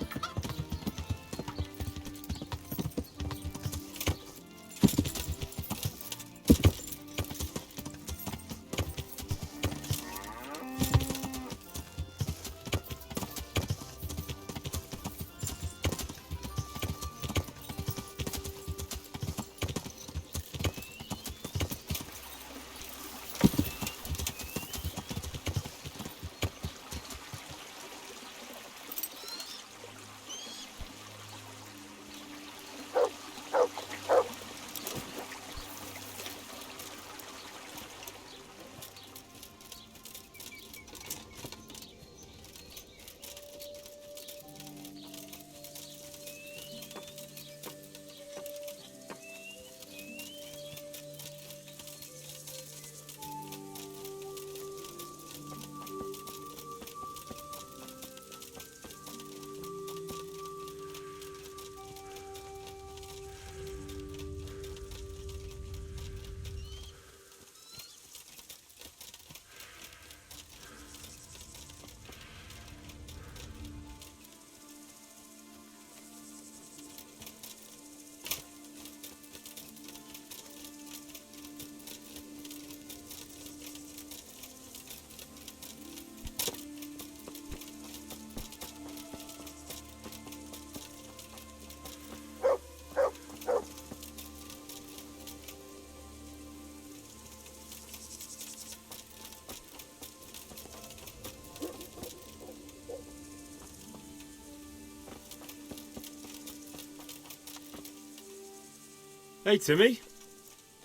Hey, Timmy.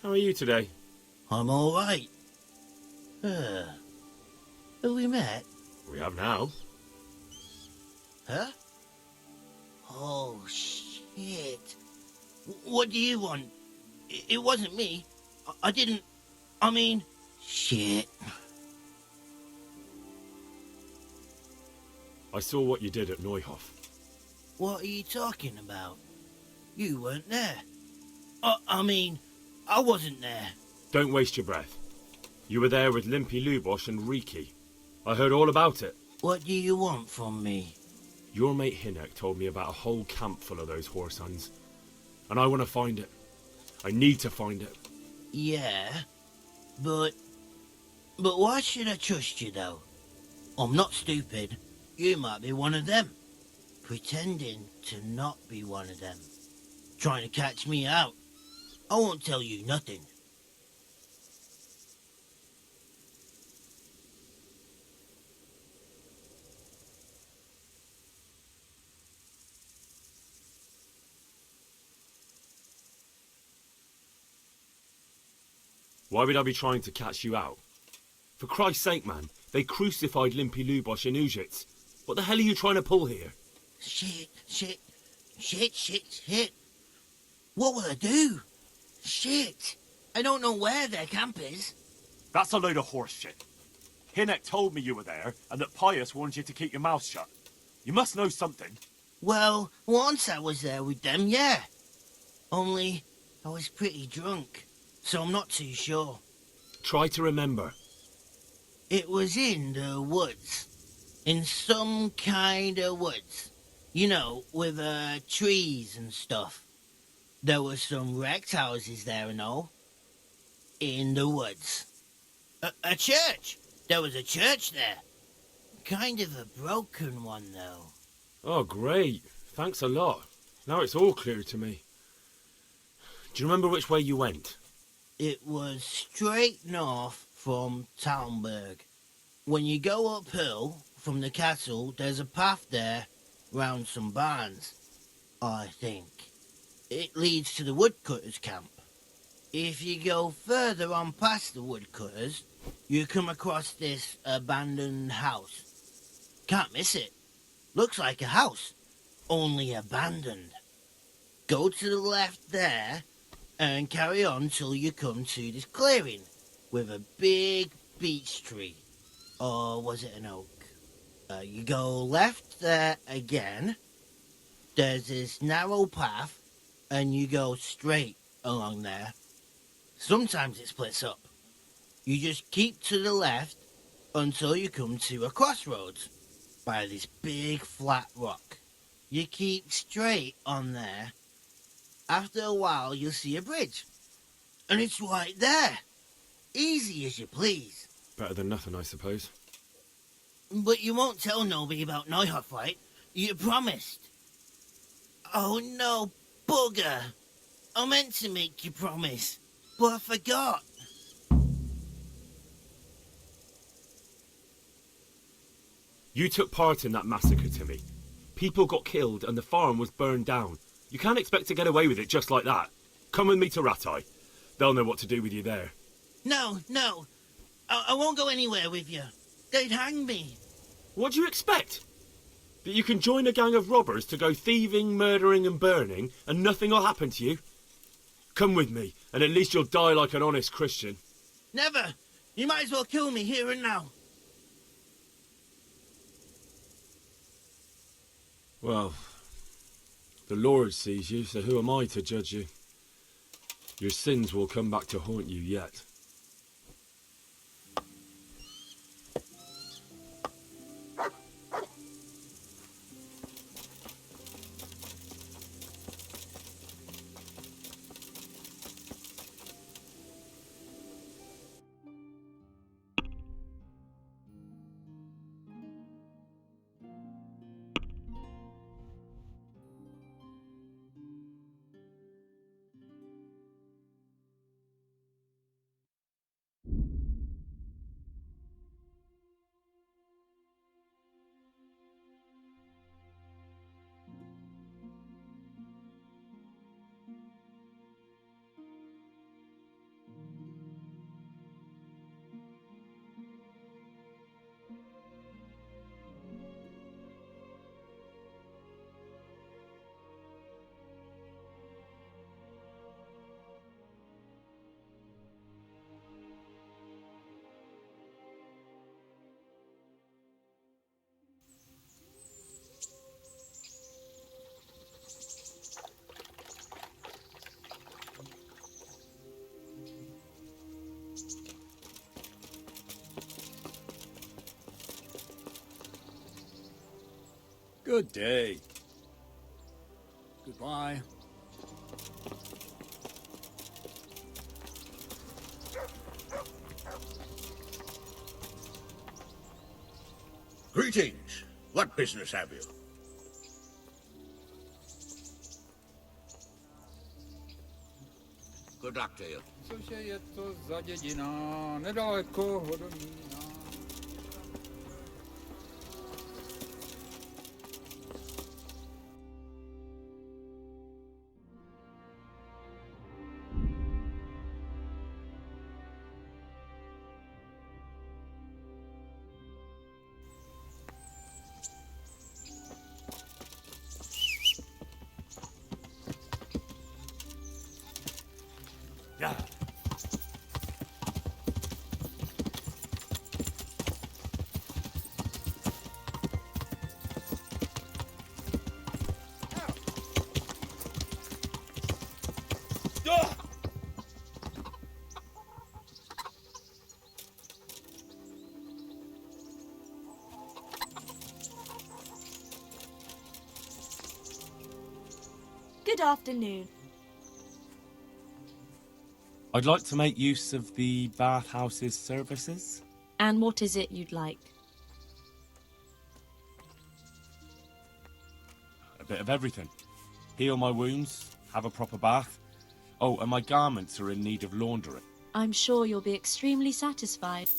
How are you today? I'm all right. Have we met? We have now. Huh? Oh, shit. What do you want? It wasn't me. I didn't... I mean... Shit. I saw what you did at Neuhof. What are you talking about? You weren't there. I mean, I wasn't there. Don't waste your breath. You were there with Limpy Lubosh and Riki. I heard all about it. What do you want from me? Your mate Hinek told me about a whole camp full of those whoresuns. And I want to find it. I need to find it. Yeah, but why should I trust you, though? I'm not stupid. You might be one of them. Pretending to not be one of them. Trying to catch me out. I won't tell you nothing. Why would I be trying to catch you out? For Christ's sake, man, they crucified Limpy Lubosh in Ujits. What the hell are you trying to pull here? Shit. What will I do? Shit. I don't know where their camp is. That's a load of horse shit. Hinek told me you were there, and that Pius wanted you to keep your mouth shut. You must know something. Well, once I was there with them, yeah. Only, I was pretty drunk, so I'm not too sure. Try to remember. It was in the woods. In some kind of woods. You know, with trees and stuff. There were some wrecked houses there and all. In the woods. A church! There was a church there. Kind of a broken one, though. Oh, great. Thanks a lot. Now it's all clear to me. Do you remember which way you went? It was straight north from Talmberg. When you go uphill from the castle, there's a path there round some barns, I think. It leads to the woodcutters' camp. If you go further on past the woodcutters, you come across this abandoned house. Can't miss it. Looks like a house, only abandoned. Go to the left there and carry on till you come to this clearing with a big beech tree. Or was it an oak? You go left there again. There's this narrow path and you go straight along there. Sometimes it splits up. You just keep to the left until you come to a crossroads by this big flat rock. You keep straight on there. After a while, you'll see a bridge. And it's right there. Easy as you please. Better than nothing, I suppose. But you won't tell nobody about Neuhof, right? You promised. Oh no, bugger. I meant to make you promise, but I forgot. You took part in that massacre, Timmy. People got killed and the farm was burned down. You can't expect to get away with it just like that. Come with me to Rattay. They'll know what to do with you there. No. I won't go anywhere with you. They'd hang me. What do you expect? That you can join a gang of robbers to go thieving, murdering and burning and nothing will happen to you? Come with me, and at least you'll die like an honest Christian. Never. You might as well kill me here and now. Well, the Lord sees you, so who am I to judge you? Your sins will come back to haunt you yet. Good day. Goodbye. Greetings. What business have you? Good luck to you. Cože je to za dědina, nedaleko Hodomína. Good afternoon. I'd like to make use of the bathhouse's services. And what is it you'd like? A bit of everything. Heal my wounds, have a proper bath. Oh, and my garments are in need of laundering. I'm sure you'll be extremely satisfied.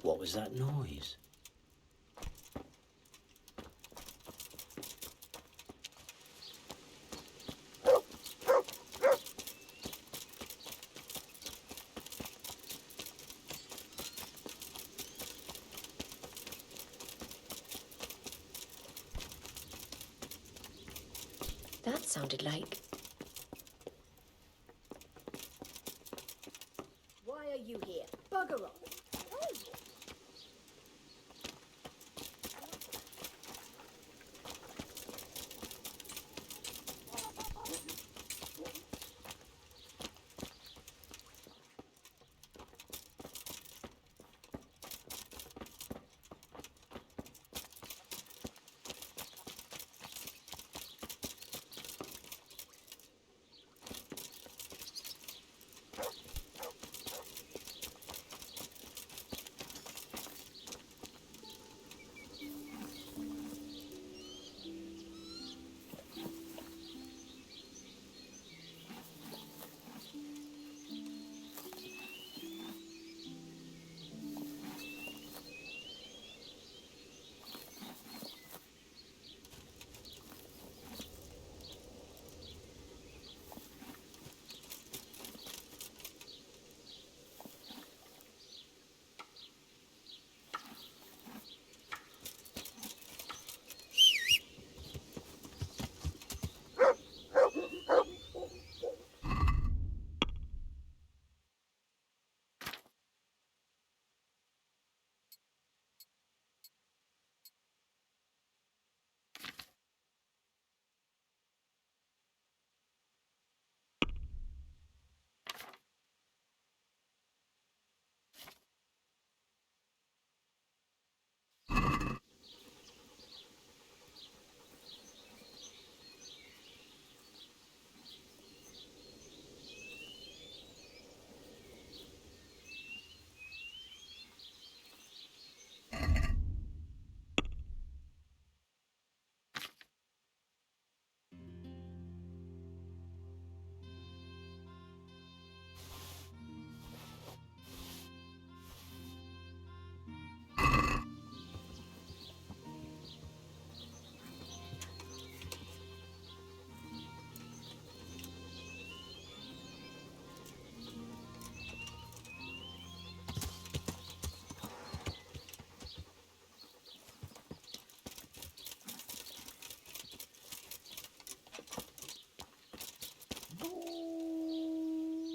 What was that noise? That sounded like... Why are you here? Bugger off.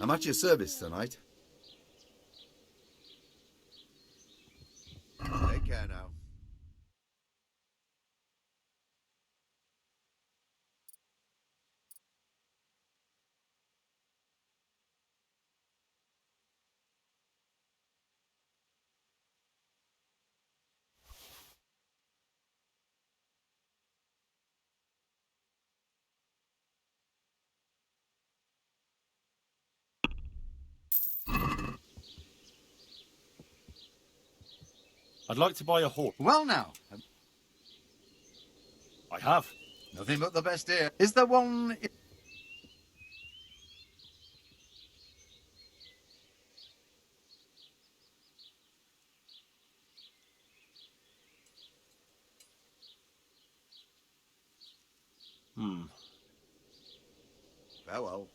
I'm at your service tonight. Take care now. I'd like to buy a horse. Well now. I have. Nothing but the best here. Is there one... Farewell.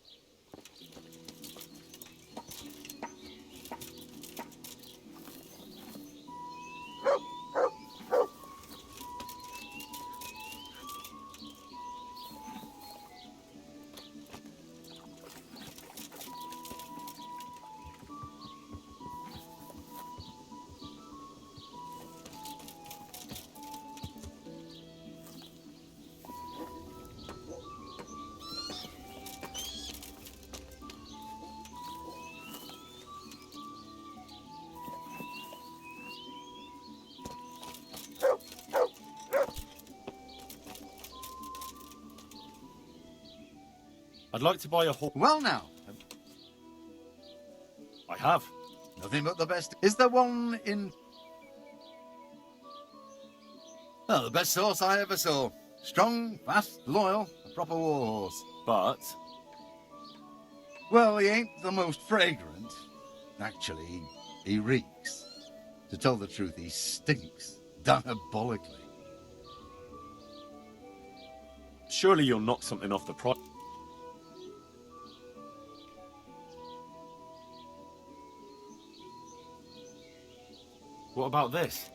I'd like to buy a horse. Well now. I have. Nothing but the best. Is there one in... Oh, the best horse I ever saw. Strong, fast, loyal, a proper war horse. But... Well, he ain't the most fragrant. Actually, he reeks. To tell the truth, he stinks diabolically. Surely you'll knock something off the price. What about this?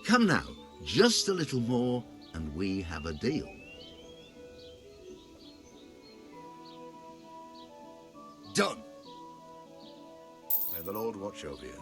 Come now, just a little more, and we have a deal. Done. May the Lord watch over you.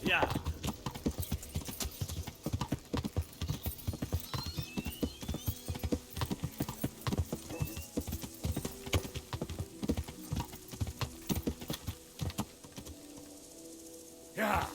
Yeah. Yeah.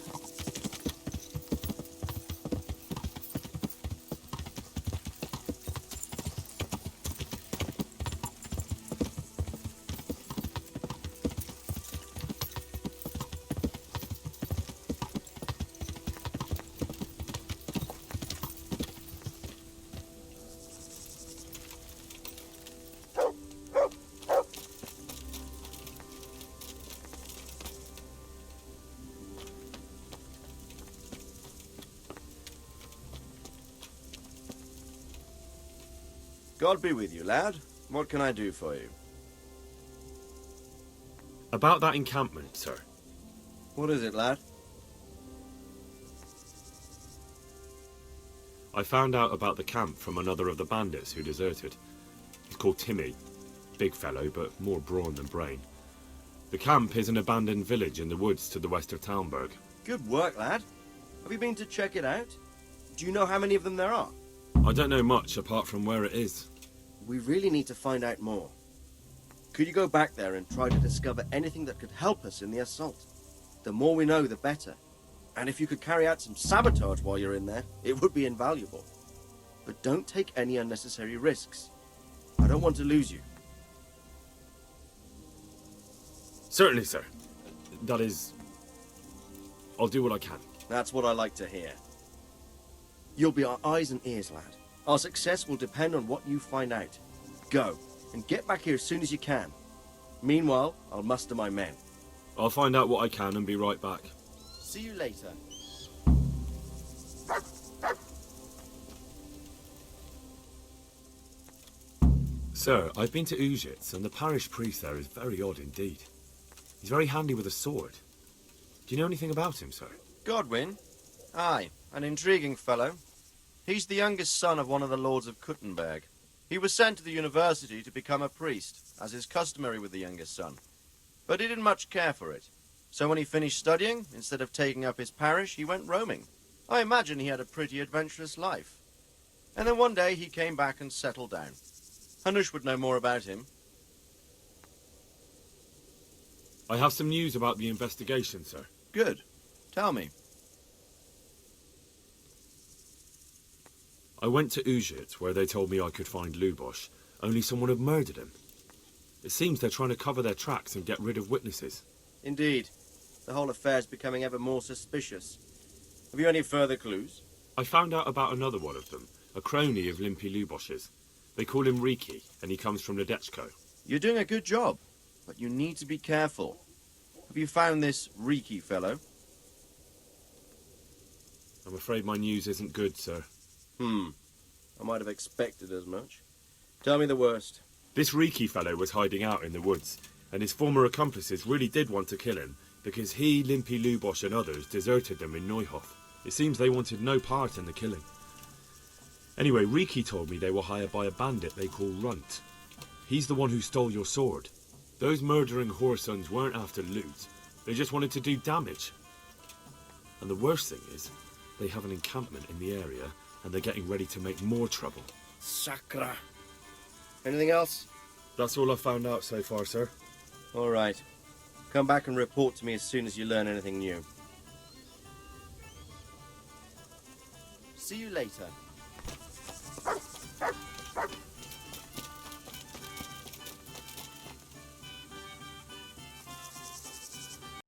God be with you, lad. What can I do for you? About that encampment, sir. What is it, lad? I found out about the camp from another of the bandits who deserted. He's called Timmy. Big fellow, but more brawn than brain. The camp is an abandoned village in the woods to the west of Talmberg. Good work, lad. Have you been to check it out? Do you know how many of them there are? I don't know much apart from where it is. We really need to find out more. Could you go back there and try to discover anything that could help us in the assault? The more we know, the better. And if you could carry out some sabotage while you're in there, it would be invaluable. But don't take any unnecessary risks. I don't want to lose you. Certainly, sir. That is... I'll do what I can. That's what I like to hear. You'll be our eyes and ears, lad. Our success will depend on what you find out. Go, and get back here as soon as you can. Meanwhile, I'll muster my men. I'll find out what I can and be right back. See you later. Sir, I've been to Ujits, and the parish priest there is very odd indeed. He's very handy with a sword. Do you know anything about him, sir? Godwin? Aye, an intriguing fellow. He's the youngest son of one of the lords of Kuttenberg. He was sent to the university to become a priest, as is customary with the youngest son. But he didn't much care for it. So when he finished studying, instead of taking up his parish, he went roaming. I imagine he had a pretty adventurous life. And then one day he came back and settled down. Hanush would know more about him. I have some news about the investigation, sir. Good. Tell me. I went to Uzhit, where they told me I could find Lubosh, only someone had murdered him. It seems they're trying to cover their tracks and get rid of witnesses. Indeed. The whole affair's becoming ever more suspicious. Have you any further clues? I found out about another one of them, a crony of Limpy Lubosh's. They call him Riki, and he comes from Nadechko. You're doing a good job, but you need to be careful. Have you found this Riki fellow? I'm afraid my news isn't good, sir. I might have expected as much. Tell me the worst. This Riki fellow was hiding out in the woods, and his former accomplices really did want to kill him, because he, Limpy Lubosh and others deserted them in Neuhof. It seems they wanted no part in the killing. Anyway, Riki told me they were hired by a bandit they call Runt. He's the one who stole your sword. Those murdering whoresons weren't after loot. They just wanted to do damage. And the worst thing is, they have an encampment in the area, and they're getting ready to make more trouble. Sakra. Anything else? That's all I've found out so far, sir. All right. Come back and report to me as soon as you learn anything new. See you later.